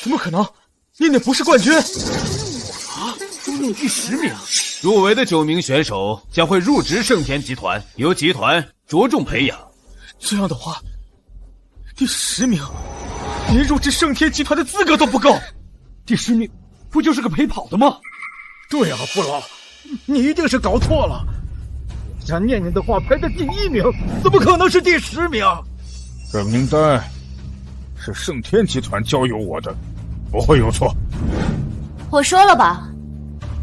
怎么可能？念念不是冠军！钟念第10名。入围的9名选手将会入职盛天集团，由集团着重培养。这样的话，第10名连入职盛天集团的资格都不够。第10名不就是个陪跑的吗？对啊，父老，你一定是搞错了。我家念念的画排在第1名，怎么可能是第10名？这名单是盛天集团交由我的，不会有错。我说了吧，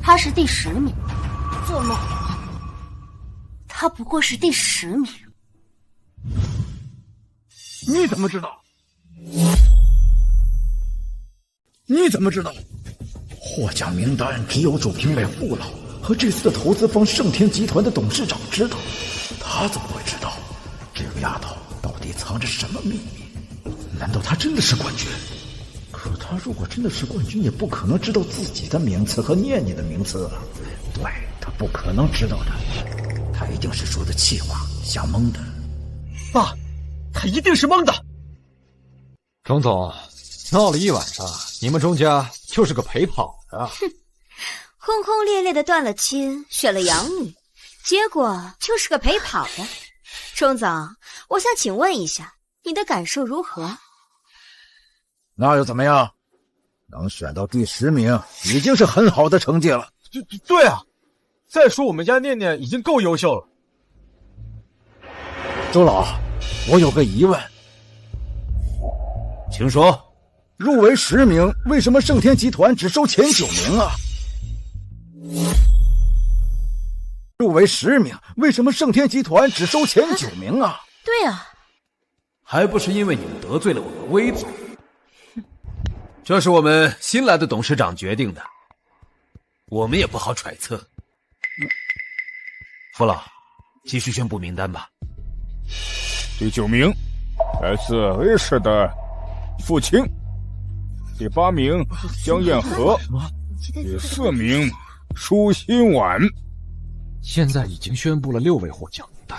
他是第10名。做梦！他不过是第10名。你怎么知道？你怎么知道？获奖名单只有主评委父老和这次的投资方盛天集团的董事长知道，他怎么会知道这个丫头到底藏着什么秘密？难道她真的是冠军？可她如果真的是冠军，也不可能知道自己的名次和念念的名次啊。对，她不可能知道的，她一定是说的气话，瞎蒙的。爸，她一定是蒙的。钟总，闹了一晚上，你们钟家就是个陪跑的。哼，轰轰烈烈的断了亲，选了养女，结果就是个陪跑的。钟总，我想请问一下，你的感受如何？那又怎么样？能选到第10名，已经是很好的成绩了。对啊，再说我们家念念已经够优秀了。周老，我有个疑问，请说。入围10名，为什么盛天集团只收前9名啊？入围10名，为什么盛天集团只收前9名啊？对啊，还不是因为你们得罪了我们威总。这是我们新来的董事长决定的，我们也不好揣测。父老，继续宣布名单吧。第9名，来自 A 市的付清。第8名江彦和，第4名舒心丸。现在已经宣布了6位获奖名单，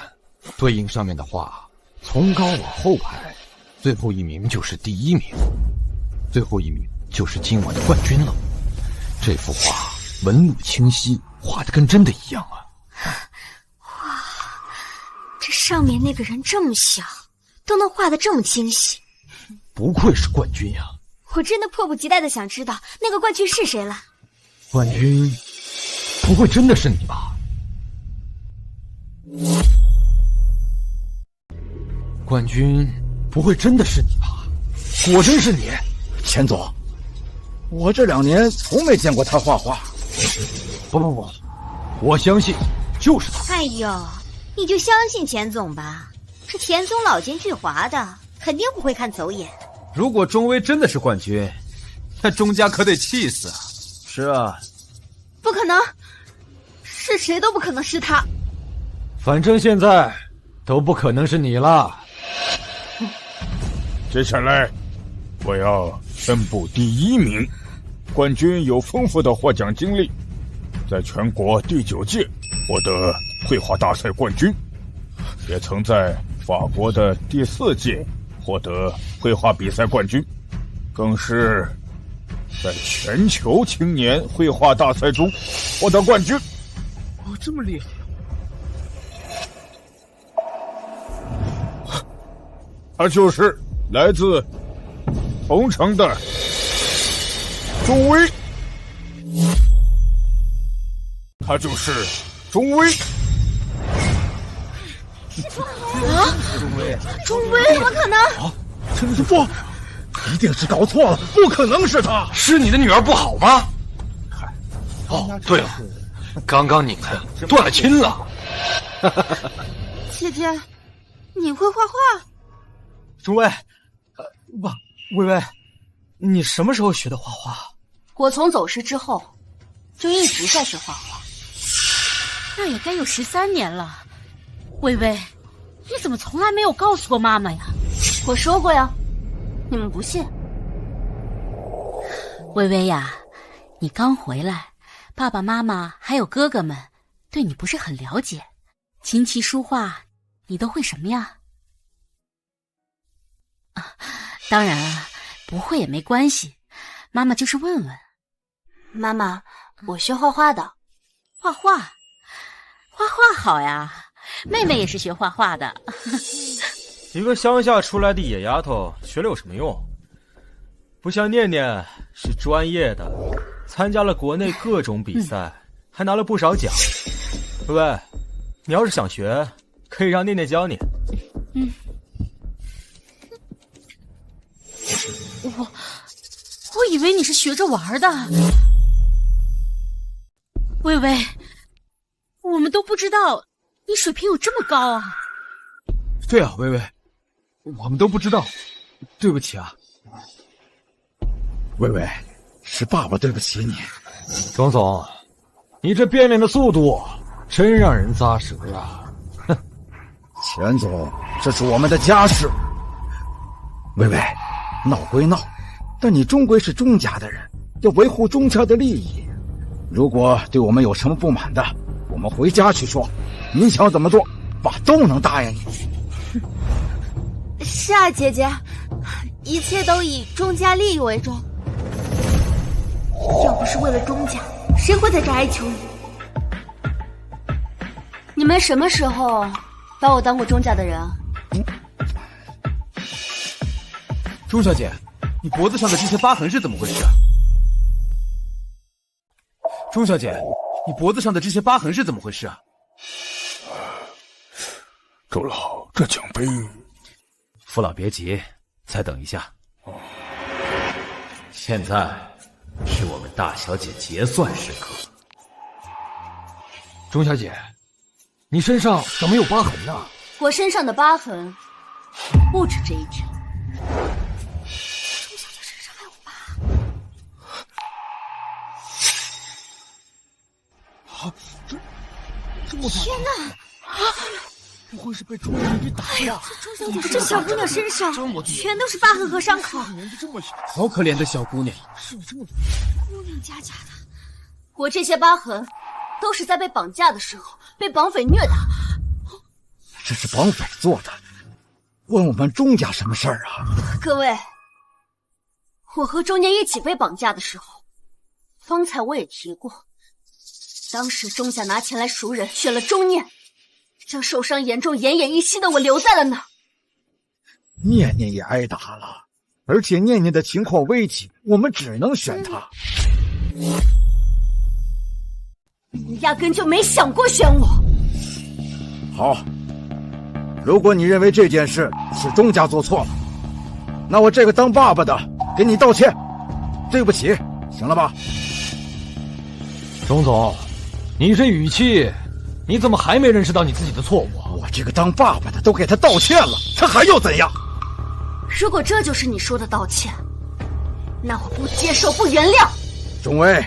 对应上面的话，从高往后排，最后一名就是第1名，最后一名就是今晚的冠军了。这幅画纹路清晰，画得跟真的一样啊！哇，这上面那个人这么小，都能画得这么精细，不愧是冠军呀！我真的迫不及待的想知道那个冠军是谁了。冠军，不会真的是你吧？冠军，不会真的是你吧？果真是你，钱总，我这2年从没见过他画画。不，我相信就是他。哎呦，你就相信钱总吧，这钱总老奸巨猾的，肯定不会看走眼。如果钟威真的是冠军，那钟家可得气死啊！是啊，不可能，是谁都不可能是他。反正现在都不可能是你了。接下来，我要宣布第1名冠军有丰富的获奖经历，在全国第9届获得绘画大赛冠军，也曾在法国的第4届获得绘画比赛冠军，更是在全球青年绘画大赛中获得冠军。哦，这么厉害！他就是来自同城的钟威，他就是钟威。钟威，怎么可能？真是不，一定是搞错了，不可能是他。是你的女儿不好吗？哦，对了，刚刚你们断了亲了。姐姐，你会画画？钟威，不，薇薇，你什么时候学的画画？我从走失之后，就一直在学画画。那也该有13年了。薇薇，你怎么从来没有告诉过妈妈呀？我说过呀，你们不信。薇薇呀，你刚回来，爸爸妈妈还有哥哥们对你不是很了解。琴棋书画，你都会什么呀？当然啊，不会也没关系，妈妈就是问问。妈妈，我学画画的。画画？画画好呀，妹妹也是学画画的。一个乡下出来的野丫头，学了有什么用？不像念念是专业的，参加了国内各种比赛，还拿了不少奖。薇薇，你要是想学，可以让念念教你。我以为你是学着玩的。薇薇，我们都不知道你水平有这么高啊。对啊，薇薇，我们都不知道，对不起啊。薇薇，是爸爸对不起你。钟总，你这变脸的速度真让人咂舌啊！哼，钱总，这是我们的家事。薇薇，闹归闹，但你终归是钟家的人，要维护钟家的利益。如果对我们有什么不满的，我们回家去说。你想怎么做，爸都能答应你。是啊，姐姐，一切都以钟家利益为重。要不是为了钟家，谁会在这哀求你？你们什么时候把我当过钟家的人啊？钟小姐，你脖子上的这些疤痕是怎么回事啊？钟小姐，你脖子上的这些疤痕是怎么回事啊？周老，这奖杯……父老别急，再等一下。现在是我们大小姐结算时刻。钟小姐，你身上怎么有疤痕呢？我身上的疤痕不止这一条。钟小姐身上还有疤。这么天哪！不会是被钟家给打呀？钟小姐这小姑娘身上全都是疤痕和伤口，年纪这么小，好可怜的小姑娘。是你这么姑娘家的，我这些疤痕，都是在被绑架的时候被绑匪虐打。这是绑匪做的，关我们钟家什么事儿啊？各位，我和钟念一起被绑架的时候，方才我也提过，当时钟家拿钱来赎人，选了钟念，将受伤严重、奄奄一息的我留在了那儿。念念也挨打了，而且念念的情况危急，我们只能选他。你压根就没想过选我。好，如果你认为这件事是钟家做错了，那我这个当爸爸的给你道歉，对不起，行了吧？钟总，你这语气，你怎么还没认识到你自己的错误啊？我这个当爸爸的都给他道歉了，他还要怎样？如果这就是你说的道歉，那我不接受，不原谅。钟威，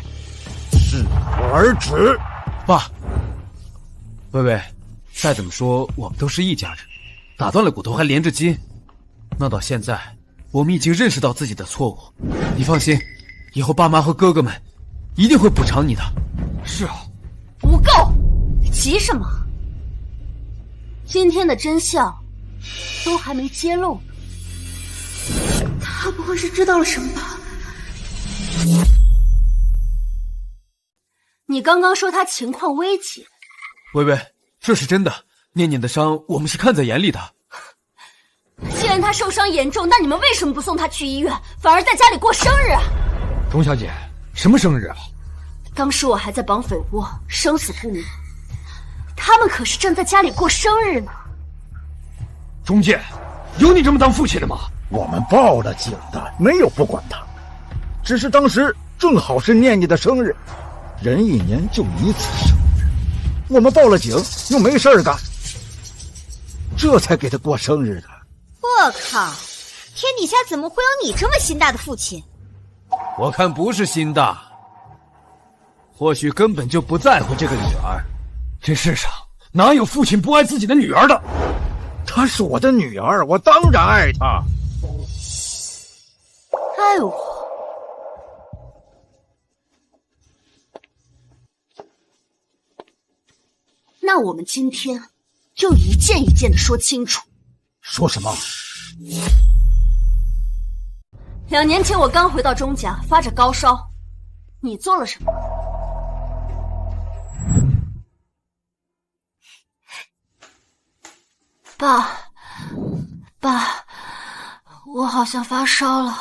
适可而止。爸，薇薇，再怎么说我们都是一家人，打断了骨头还连着筋。那到现在，我们已经认识到自己的错误。你放心，以后爸妈和哥哥们一定会补偿你的。是啊，不够，急什么？今天的真相都还没揭露呢。他不会是知道了什么吧？你刚刚说他情况危急，薇薇，这是真的。念念的伤，我们是看在眼里的。既然他受伤严重，那你们为什么不送他去医院，反而在家里过生日啊？钟小姐，什么生日啊？当时我还在绑匪窝，生死不明，他们可是正在家里过生日呢。钟健，有你这么当父亲的吗？我们报了警的，没有不管他，只是当时正好是念念的生日，人一年就一次生日，我们报了警又没事干，这才给他过生日的。我靠，天底下怎么会有你这么心大的父亲？我看不是心大，或许根本就不在乎这个女儿。这世上哪有父亲不爱自己的女儿的？她是我的女儿，我当然爱她。爱我？那我们今天就一件一件的说清楚。说什么？2年前我刚回到钟家，发着高烧，你做了什么？爸，我好像发烧了，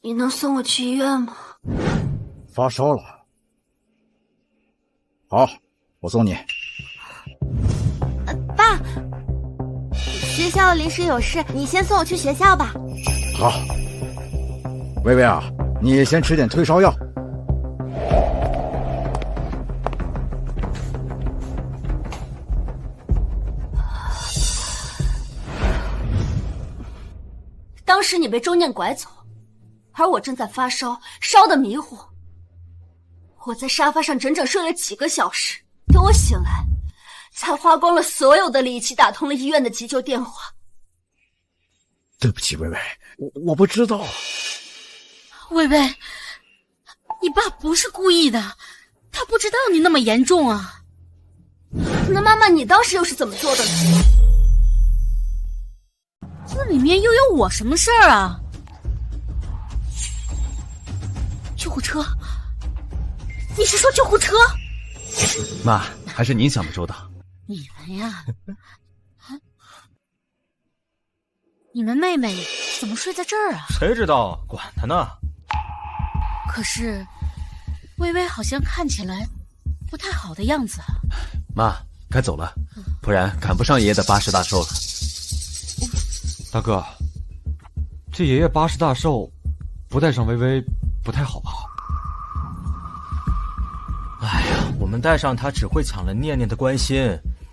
你能送我去医院吗？发烧了？好，我送你。爸，学校临时有事，你先送我去学校吧。好，薇薇啊，你先吃点退烧药。当时你被钟念拐走，而我正在发烧，烧得迷糊。我在沙发上整整睡了几个小时，等我醒来，才花光了所有的力气打通了医院的急救电话。对不起，薇薇，我不知道。薇薇，你爸不是故意的，他不知道你那么严重啊。那妈妈，你当时又是怎么做的呢？这里面又有我什么事儿啊？救护车？你是说救护车？妈，还是您想的周到。你们呀，你们妹妹怎么睡在这儿啊？谁知道，管他呢。可是，薇薇好像看起来不太好的样子啊。妈，该走了，不然赶不上爷爷的80大寿了。大哥，这爷爷80大寿，不带上薇薇不太好吧？哎呀，我们带上他只会抢了念念的关心，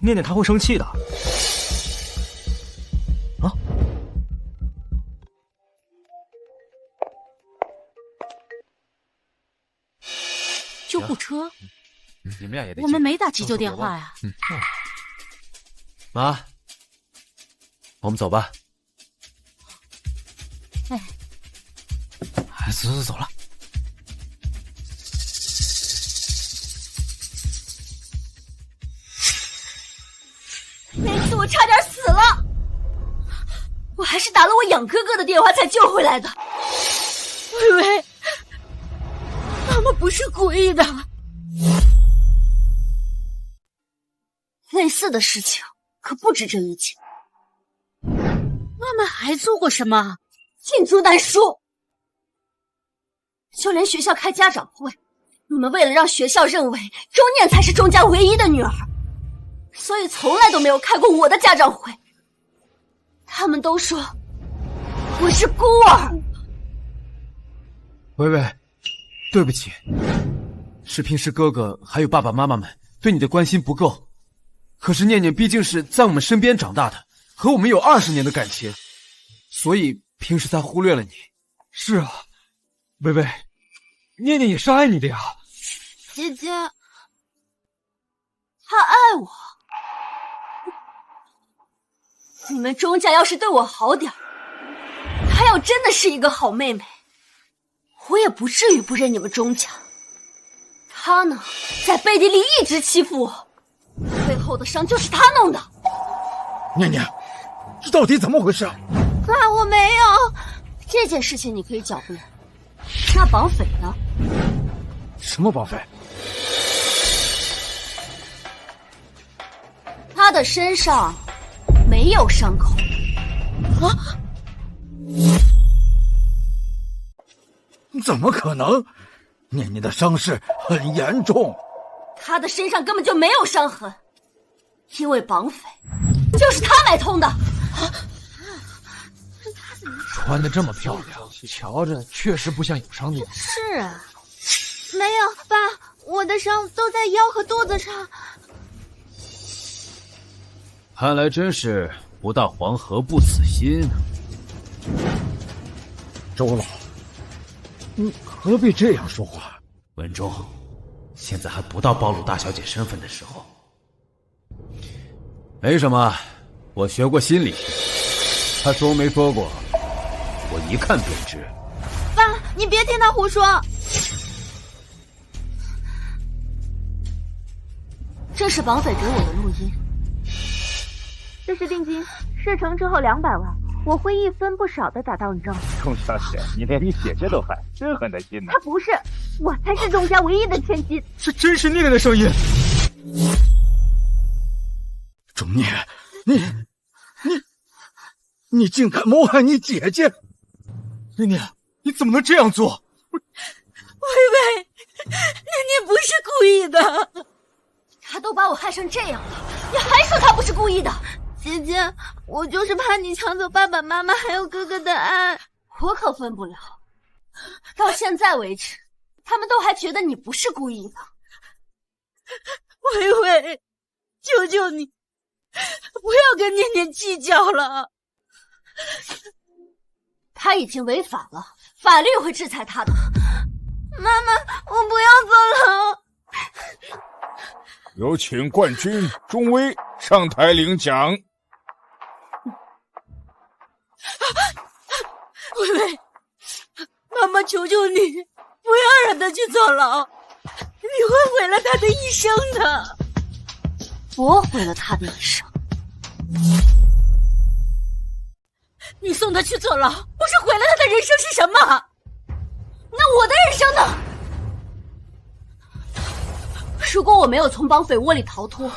念念他会生气的。啊！救护车？你们俩也得。我们没打急救电话呀。妈，我们走吧。哎，走了。我差点死了，我还是打了我养哥哥的电话才救回来的。微微，妈妈不是故意的。类似的事情可不止这一件。妈妈还做过什么？罄竹难书。就连学校开家长会，你们为了让学校认为钟念才是钟家唯一的女儿，所以从来都没有开过我的家长会。他们都说我是孤儿。微微，对不起，是平时哥哥还有爸爸妈妈们对你的关心不够，可是念念毕竟是在我们身边长大的，和我们有20年的感情，所以平时才忽略了你。是啊，微微，念念也是爱你的呀。姐姐，他爱我。你们钟家要是对我好点，她要真的是一个好妹妹，我也不至于不认你们钟家。她呢，在背地里一直欺负我，背后的伤就是她弄的。念念，这到底怎么回事？爸，我没有。这件事情你可以狡辩，那绑匪呢？什么绑匪？他的身上没有伤口。啊！怎么可能？念念的伤势很严重。他的身上根本就没有伤痕，因为绑匪就是他买通的。穿得这么漂亮，瞧着确实不像有伤的样子。是啊，没有，爸，我的伤都在腰和肚子上。看来真是不到黄河不死心啊。周老，你何必这样说话？文忠，现在还不到暴露大小姐身份的时候。没什么，我学过心理学，他说没说过，我一看便知。爸，你别听他胡说。这是绑匪给我的录音。这是定金，事成之后200万，我会一分不少的打到你账。钟小姐，你连你姐姐都害，真狠的心呢。他不是，我才是钟家唯一的千金。这真是念念的声音。钟念，你竟敢谋害你姐姐！念念，你怎么能这样做？微微，念念不是故意的。他都把我害成这样了，你还说他不是故意的？姐姐，我就是怕你抢走爸爸妈妈还有哥哥的爱。我可分不了。到现在为止，他们都还觉得你不是故意的。微微，求求你，不要跟念念计较了。他已经违法了，法律会制裁他的。妈妈，我不要坐牢。有请冠军钟威上台领奖。微微，妈妈求求你，不要让他去坐牢，你会毁了他的一生的。我毁了他的一生。你送他去坐牢，不是毁了他的人生是什么？那我的人生呢？如果我没有从绑匪窝里逃脱，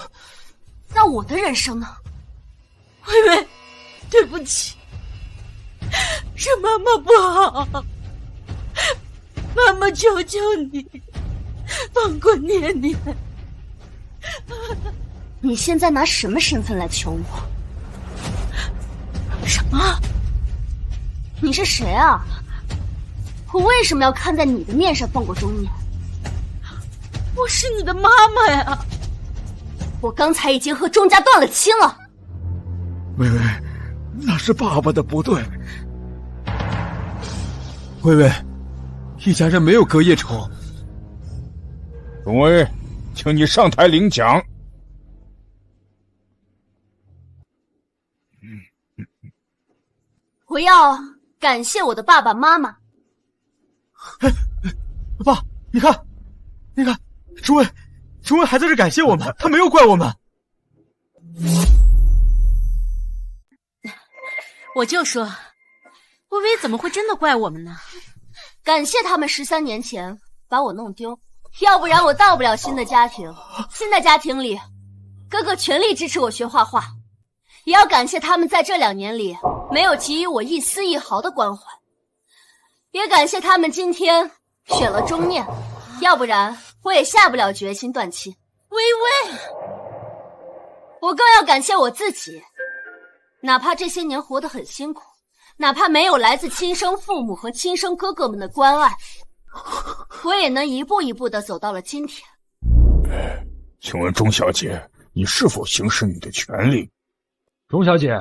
那我的人生呢？微微，对不起，是妈妈不好，妈妈求求你，放过念念。你现在拿什么身份来求我？什么？你是谁啊？我为什么要看在你的面上放过钟念？我是你的妈妈呀！我刚才已经和钟家断了亲了。微微，那是爸爸的不对。微微，一家人没有隔夜仇。钟威，请你上台领奖。我要感谢我的爸爸妈妈。爸，你看，钟威还在这感谢我们，他没有怪我们。我就说，微微怎么会真的怪我们呢？感谢他们13年前把我弄丢，要不然我到不了新的家庭。新的家庭里，哥哥全力支持我学画画，也要感谢他们在这2年里没有给予我一丝一毫的关怀，也感谢他们今天选了钟念，要不然我也下不了决心断亲。微微，我更要感谢我自己，哪怕这些年活得很辛苦，哪怕没有来自亲生父母和亲生哥哥们的关爱，我也能一步一步地走到了今天。请问钟小姐，你是否行使你的权利？钟小姐，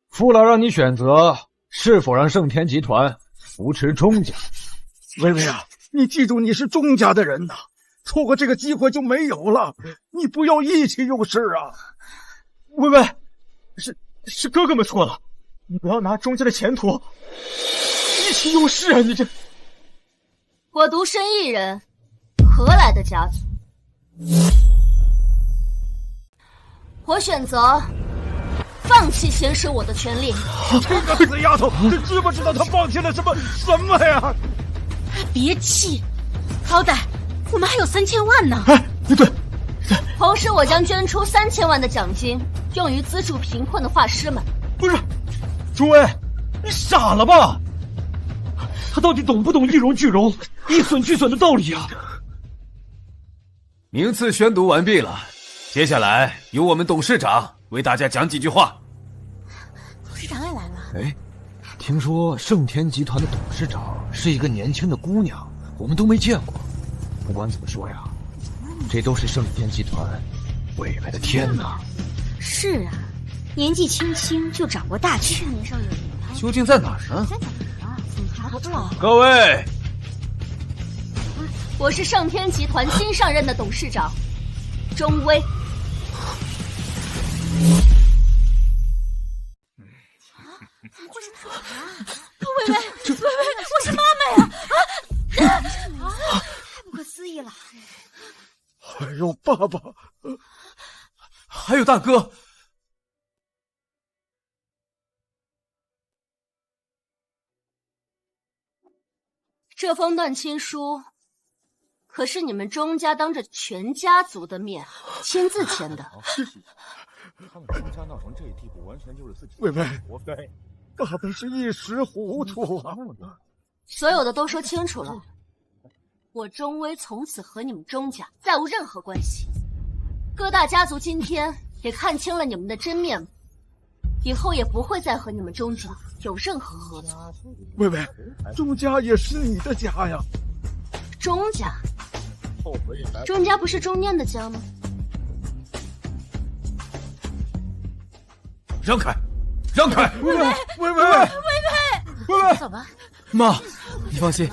父老让你选择是否让盛天集团扶持钟家。微微啊，你记住你是钟家的人呐，错过这个机会就没有了，你不要意气用事啊。微微，是哥哥们错了，你不要拿钟家的前途意气用事啊！你这，我独身一人，何来的家族？我选择放弃行使我的权利。这个死丫头，你知不知道她放弃了什么呀？别气，好歹我们还有3000万呢。哎，对。同时，我将捐出3000万的奖金，用于资助贫困的画师们。不是，钟薇，你傻了吧？他到底懂不懂一荣俱荣、一损俱损的道理啊？名次宣读完毕了，接下来由我们董事长为大家讲几句话。董事长也来了。哎，听说盛天集团的董事长是一个年轻的姑娘，我们都没见过。不管怎么说呀，这都是盛天集团未来的天哪！是啊，年纪轻轻就掌握大权，究竟在哪儿呢？各位，我是盛天集团新上任的董事长钟薇。微微，我是妈妈呀！太不可思议了！还有爸爸，还有大哥。这封断亲书，可是你们钟家当着全家族的面亲自签的。他们钟家闹成这地步，完全就是自己。微微，对，爸爸是一时糊涂啊。所有的都说清楚了，我钟薇从此和你们钟家再无任何关系。各大家族今天也看清了你们的真面目，以后也不会再和你们钟家有任何合作。微微，钟家也是你的家呀。钟家？钟家不是钟念的家吗？让开，让开！微微，走吧。妈，你放心，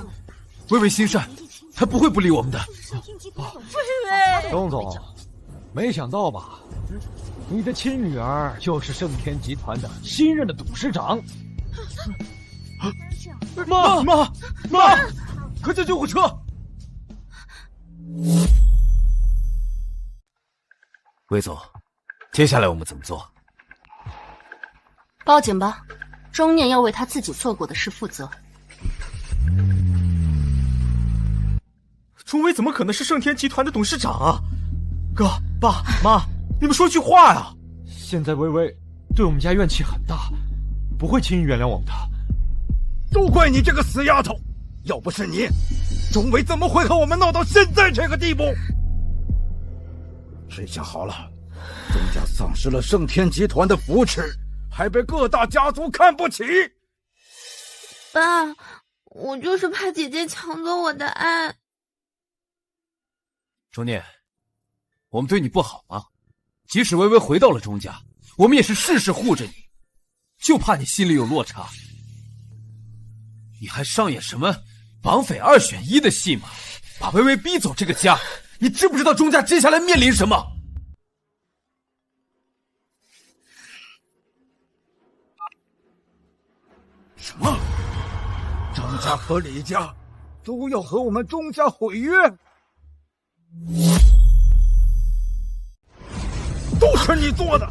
微微心善，她不会不理我们的。钟总，没想到吧？你的亲女儿就是盛天集团的新任的董事长。妈，快叫救护车！魏总，接下来我们怎么做？报警吧，钟念要为他自己做过的事负责。钟薇怎么可能是盛天集团的董事长啊？哥、爸、妈，你们说句话呀！现在微微对我们家怨气很大，不会轻易原谅我们的。都怪你这个死丫头！要不是你，钟薇怎么会和我们闹到现在这个地步？这下好了，钟家丧失了盛天集团的扶持，还被各大家族看不起。爸，我就是怕姐姐抢走我的爱。钟念，我们对你不好吗？即使微微回到了钟家，我们也是事事护着你，就怕你心里有落差。你还上演什么绑匪2选1的戏码，把微微逼走这个家，你知不知道钟家接下来面临什么？什么？张家和李家都要和我们钟家毁约？都是你做的！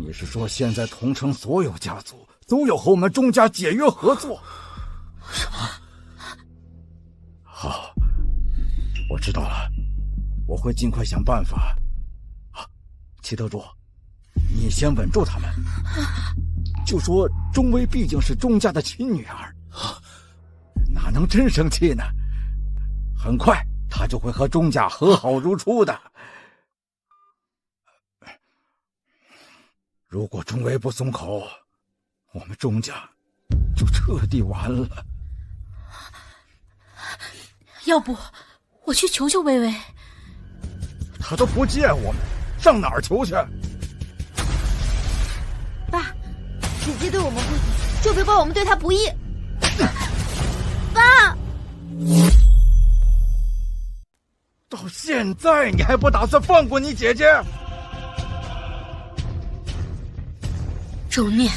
你是说现在同城所有家族都要和我们钟家解约合作？什么？好，我知道了，我会尽快想办法。齐德柱，你先稳住他们，就说钟薇毕竟是钟家的亲女儿，哪能真生气呢？很快她就会和钟家和好如初的。如果钟薇不松口，我们钟家就彻底完了。要不我去求求薇薇？他都不见我们，上哪儿求去？爸，姐姐对我们不义，就别怪我们对她不义。爸，到现在你还不打算放过你姐姐？周念，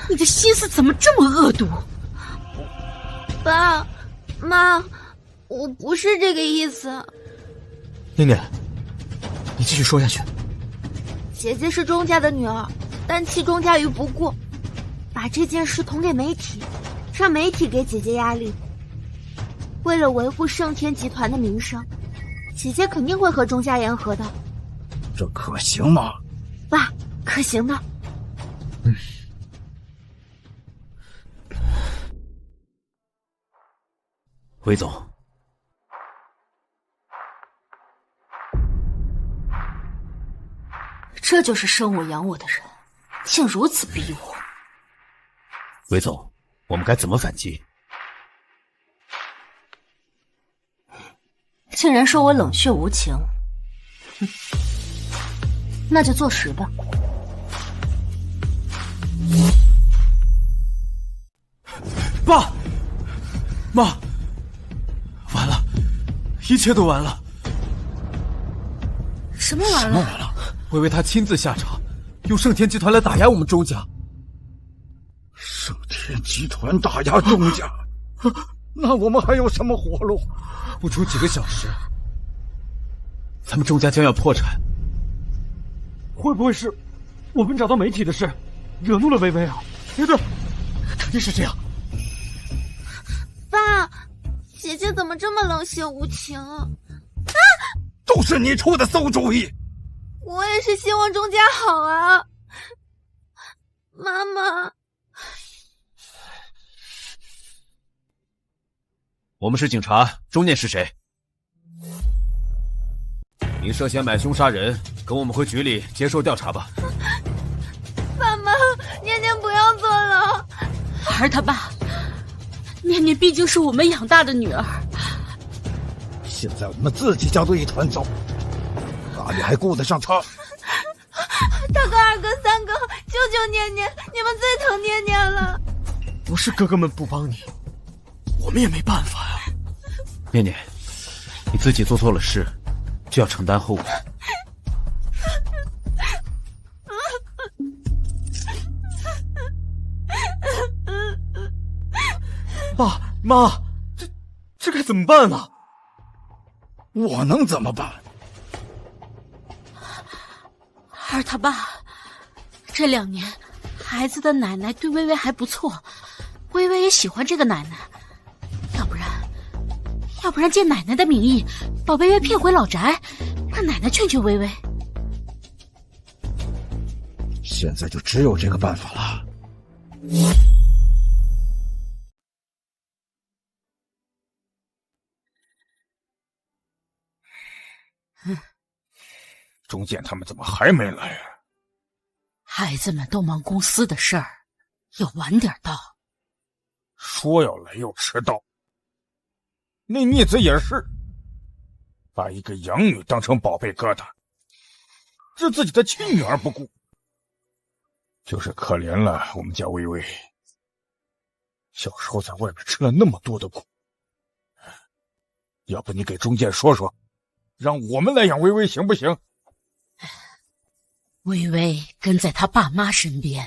你的心思怎么这么恶毒？爸妈，我不是这个意思。念念，你继续说下去。姐姐是钟家的女儿，但弃钟家于不顾，把这件事捅给媒体，让媒体给姐姐压力。为了维护盛天集团的名声，姐姐肯定会和钟家言和的。这可行吗？爸，可行的。韦总，这就是生我养我的人，竟如此逼我。韦总，我们该怎么反击？竟然说我冷血无情，那就坐实吧。爸妈，完了，一切都完了。什么完了？薇薇她亲自下场，用盛天集团来打压我们钟家。盛天集团打压钟家，那我们还有什么活路？不出几个小时，咱们钟家将要破产。会不会是我们找到媒体的事，惹怒了薇薇啊？对，肯定是这样。爸，姐姐怎么这么冷血无情啊？都是你出的馊主意。我也是希望钟家好啊，妈妈。我们是警察，钟念是谁？你涉嫌买凶杀人，跟我们回局里接受调查吧。爸妈，念念不要坐牢。儿他爸，念念毕竟是我们养大的女儿。现在我们自己家都一团糟，哪里还顾得上他？大哥、二哥、三哥，救救念念！你们最疼念念了。不是哥哥们不帮你，我们也没办法呀。念念，你自己做错了事，就要承担后果。爸妈，这该怎么办呢？我能怎么办？儿他爸，这2年孩子的奶奶对薇薇还不错，薇薇也喜欢这个奶奶，要不然借奶奶的名义把薇薇骗回老宅，让奶奶劝劝薇薇。现在就只有这个办法了。钟健他们怎么还没来啊？孩子们都忙公司的事儿，要晚点到。说要来又迟到。那逆子也是，把一个养女当成宝贝疙瘩，置自己的亲女儿不顾。就是可怜了我们家薇薇，小时候在外面吃了那么多的苦。要不你给钟健说说，让我们来养薇薇行不行？薇薇跟在他爸妈身边，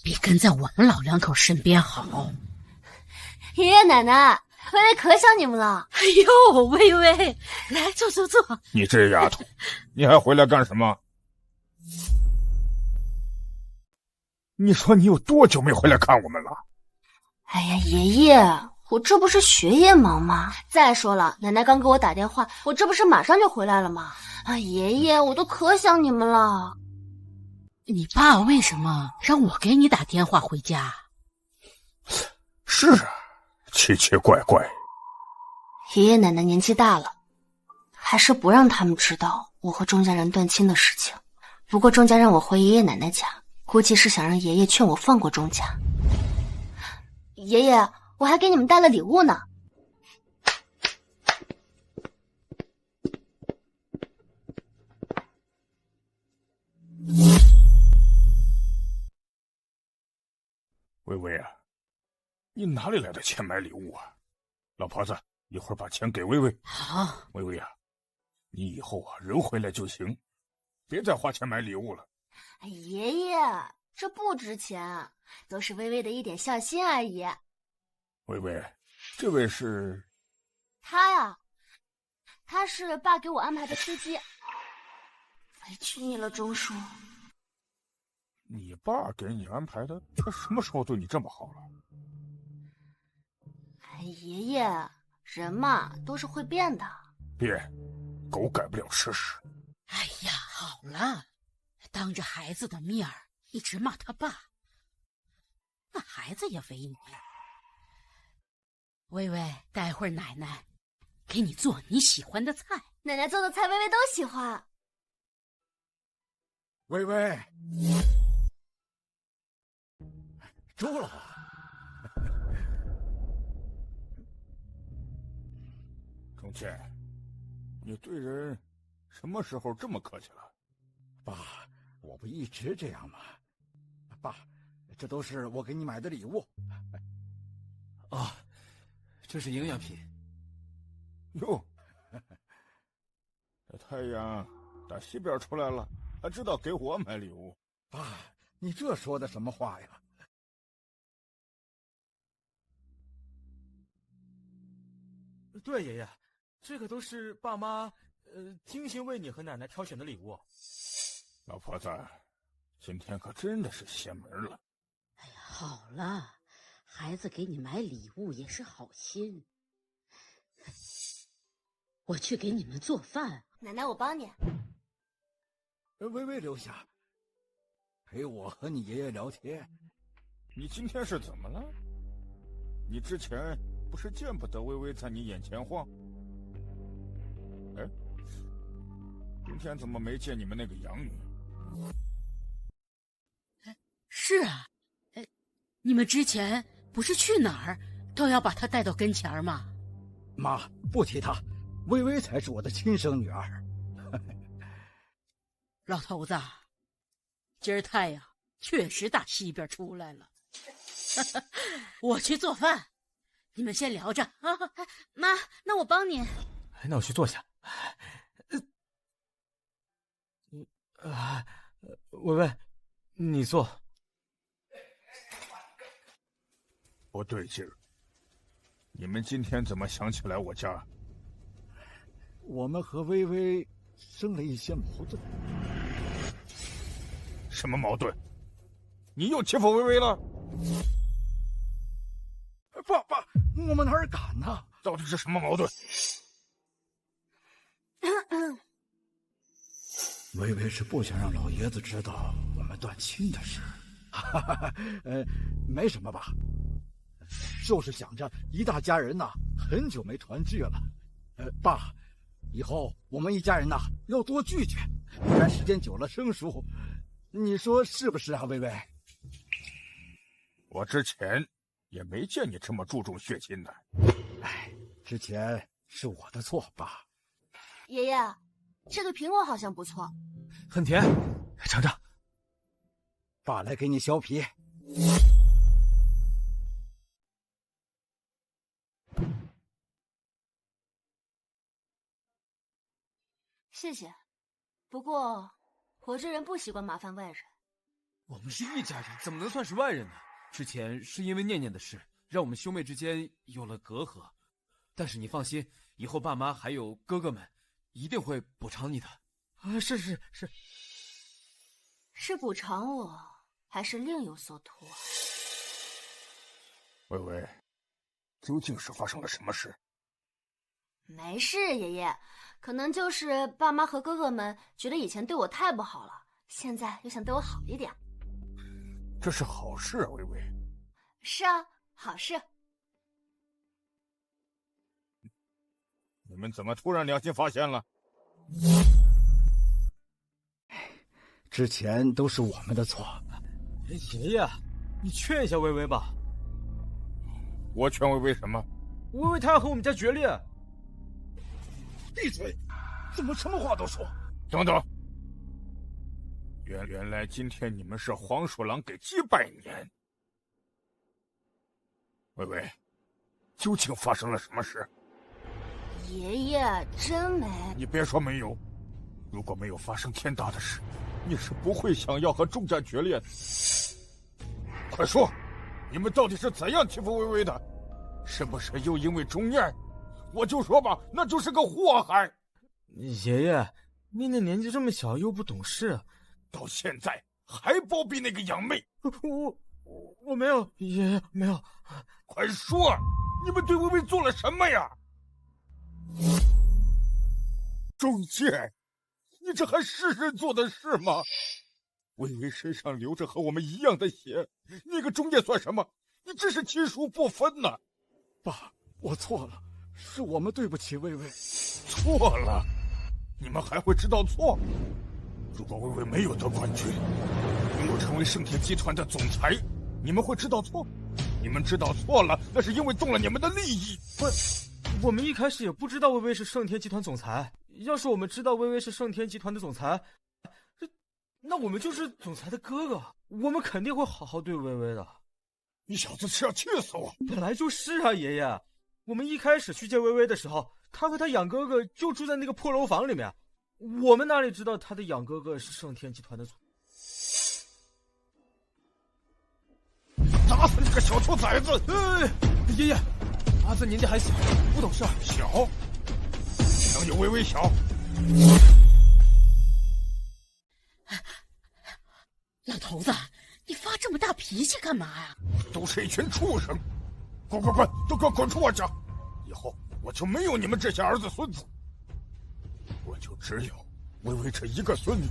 比跟在我们老两口身边好。爷爷奶奶，薇薇可想你们了。哎呦，薇薇，来坐坐坐。你这丫头，你还回来干什么？你说你有多久没回来看我们了？哎呀，爷爷，我这不是学业忙吗？再说了，奶奶刚给我打电话，我这不是马上就回来了吗？啊，爷爷，我都可想你们了。你爸为什么让我给你打电话回家？是啊，奇奇怪怪。爷爷奶奶年纪大了，还是不让他们知道我和钟家人断亲的事情。不过钟家让我回爷爷奶奶家，估计是想让爷爷劝我放过钟家。爷爷，我还给你们带了礼物呢。微微啊，你哪里来的钱买礼物啊？老婆子，一会儿把钱给微微。好，微微啊，你以后啊人回来就行，别再花钱买礼物了。哎，爷爷，这不值钱，都是微微的一点孝心而已。微微，这位是？他呀，他是爸给我安排的司机。委屈你了，钟叔。你爸给你安排的，他什么时候对你这么好了？哎，爷爷，人嘛都是会变的。变，狗改不了吃屎。哎呀，好了，当着孩子的面儿一直骂他爸，那孩子也为你。微微，待会儿奶奶给你做你喜欢的菜。奶奶做的菜，微微都喜欢。微微，周老，钟倩，你对人什么时候这么客气了？爸，我不一直这样吗？爸，这都是我给你买的礼物。哦，这是营养品。哟，这太阳打西边出来了，还知道给我买礼物。爸，你这说的什么话呀？对，爷爷，这个都是爸妈精心为你和奶奶挑选的礼物。老婆子，今天可真的是邪门了。哎呀，好了，孩子给你买礼物也是好心。我去给你们做饭。奶奶，我帮你。微微留下，陪我和你爷爷聊天。你今天是怎么了？你之前不是见不得微微在你眼前晃？哎，今天怎么没见你们那个养女？是啊，你们之前不是去哪儿都要把她带到跟前吗？妈，不提她，微微才是我的亲生女儿。老头子，今儿太阳确实打西边出来了。我去做饭，你们先聊着啊。妈，那我帮你。那我去坐下。微微，你坐。不对劲儿，你们今天怎么想起来我家？我们和微微生了一些矛盾。什么矛盾？你又欺负微微了？爸，我们哪儿敢呢？到底是什么矛盾？微微是不想让老爷子知道我们断亲的事。没什么吧，就是想着一大家人呐，很久没团聚了。爸，以后我们一家人呐要多聚聚，不然时间久了生疏。你说是不是啊，微微？我之前也没见你这么注重血亲的。哎，之前是我的错，爸。爷爷，这个苹果好像不错，很甜，尝尝。爸来给你削皮。谢谢。不过我这人不习惯麻烦外人。我们是一家人，怎么能算是外人呢？之前是因为念念的事，让我们兄妹之间有了隔阂。但是你放心，以后爸妈还有哥哥们一定会补偿你的。是是补偿我，还是另有所图？微微，究竟是发生了什么事？没事，爷爷，可能就是爸妈和哥哥们觉得以前对我太不好了，现在又想对我好一点。这是好事啊，微微。是啊，好事。你们怎么突然良心发现了？之前都是我们的错。爷爷，你劝一下微微吧。我劝微微什么？微微她要和我们家决裂。闭嘴！怎么什么话都说？等等，原来今天你们是黄鼠狼给鸡拜年。微微，究竟发生了什么事？爷爷真没……你别说没有，如果没有发生天大的事，你是不会想要和钟家决裂的。快说，你们到底是怎样欺负微微的？是不是又因为钟念？我就说吧，那就是个祸害。爷爷，念念年纪这么小又不懂事，到现在还包庇那个杨妹。我没有，爷爷没有。快说，你们对微微做了什么呀？钟剑，你这还是人做的事吗？微微身上流着和我们一样的血，那个钟剑算什么？你只是亲属不分呢。爸，我错了，是我们对不起微微。错了？你们还会知道错？如果微微没有得冠军，没有成为盛天集团的总裁，你们会知道错？你们知道错了，那是因为动了你们的利益。不，我们一开始也不知道微微是盛天集团总裁。要是我们知道微微是盛天集团的总裁，那我们就是总裁的哥哥，我们肯定会好好对微微的。你小子是要气死我！本来就是啊，爷爷。我们一开始去见微微的时候，他和他养哥哥就住在那个破楼房里面，我们哪里知道他的养哥哥是盛天集团的总裁？打死你个小兔崽子！爷爷，阿子年纪还小，不懂事。小？能有微微小？老头子，你发这么大脾气干嘛呀？都是一群畜生！滚！都给我滚出我家！以后我就没有你们这些儿子孙子，我就只有微微这一个孙女。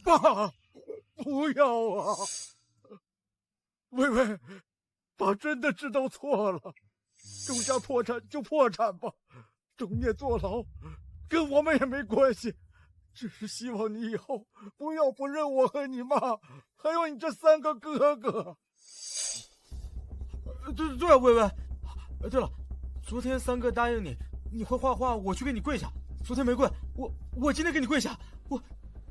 爸，不要啊！微微，爸真的知道错了，钟家破产就破产吧，钟念坐牢跟我们也没关系，只是希望你以后不要不认我和你妈，还有你这3个哥哥。对啊，微微。对了，昨天3哥答应你会画画，我去给你跪下。昨天没跪，我今天给你跪下。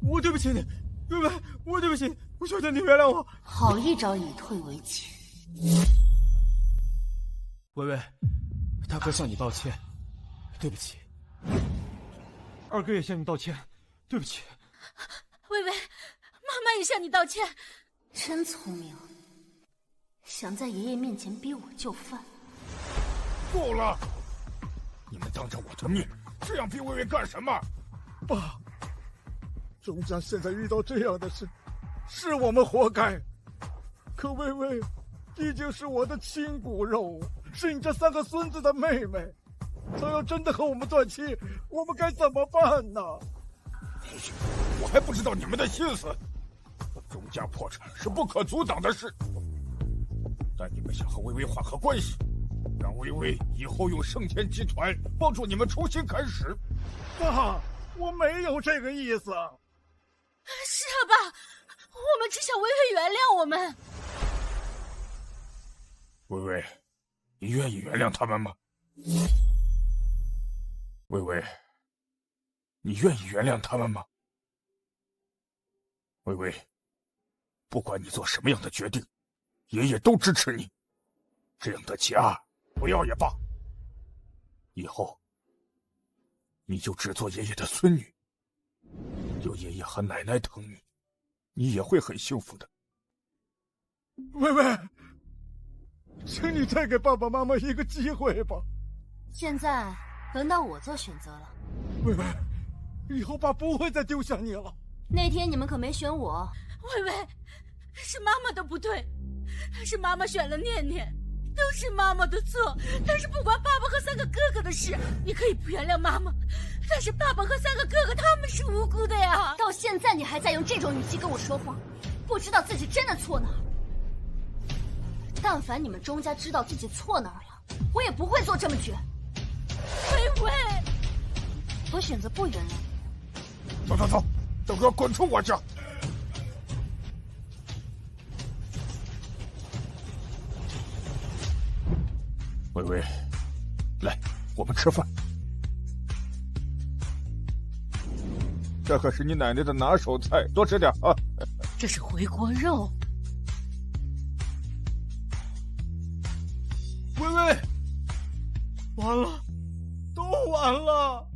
我对不起你，微微，我对不起你，我求求你原谅我。好一招以退为进。微微，大哥向你道歉，对不起。二哥也向你道歉，对不起。微微，妈妈也向你道歉。真聪明，想在爷爷面前逼我就范。够了！你们当着我的面这样逼微微干什么？爸，钟家现在遇到这样的事，是我们活该。可微微毕竟是我的亲骨肉，是你这3个孙子的妹妹，她要真的和我们断亲，我们该怎么办呢？我还不知道你们的心思。钟家破产是不可阻挡的事，但你们想和微微缓和关系，让微微以后用盛天集团帮助你们重新开始。爸，我没有这个意思。是啊，爸，我们只想微微原谅我们。微微，你愿意原谅他们吗？微微，你愿意原谅他们吗？微微，不管你做什么样的决定，爷爷都支持你。这样的家不要也罢，以后你就只做爷爷的孙女，有爷爷和奶奶疼你，你也会很幸福的。微微，请你再给爸爸妈妈一个机会吧。现在轮到我做选择了。微微，以后爸不会再丢下你了。那天你们可没选我。微微，是妈妈的不对，是妈妈选了念念，都是妈妈的错。但是不关爸爸和3个哥哥的事，你可以不原谅妈妈，但是爸爸和3个哥哥他们是无辜的呀。到现在你还在用这种语气跟我说话，不知道自己真的错哪儿。但凡你们钟家知道自己错哪儿了，我也不会做这么绝。微微，我选择不原谅你。走走走，都给我滚出我家！微微，来，我们吃饭。这可是你奶奶的拿手菜，多吃点啊！这是回锅肉。微微，完了，都完了。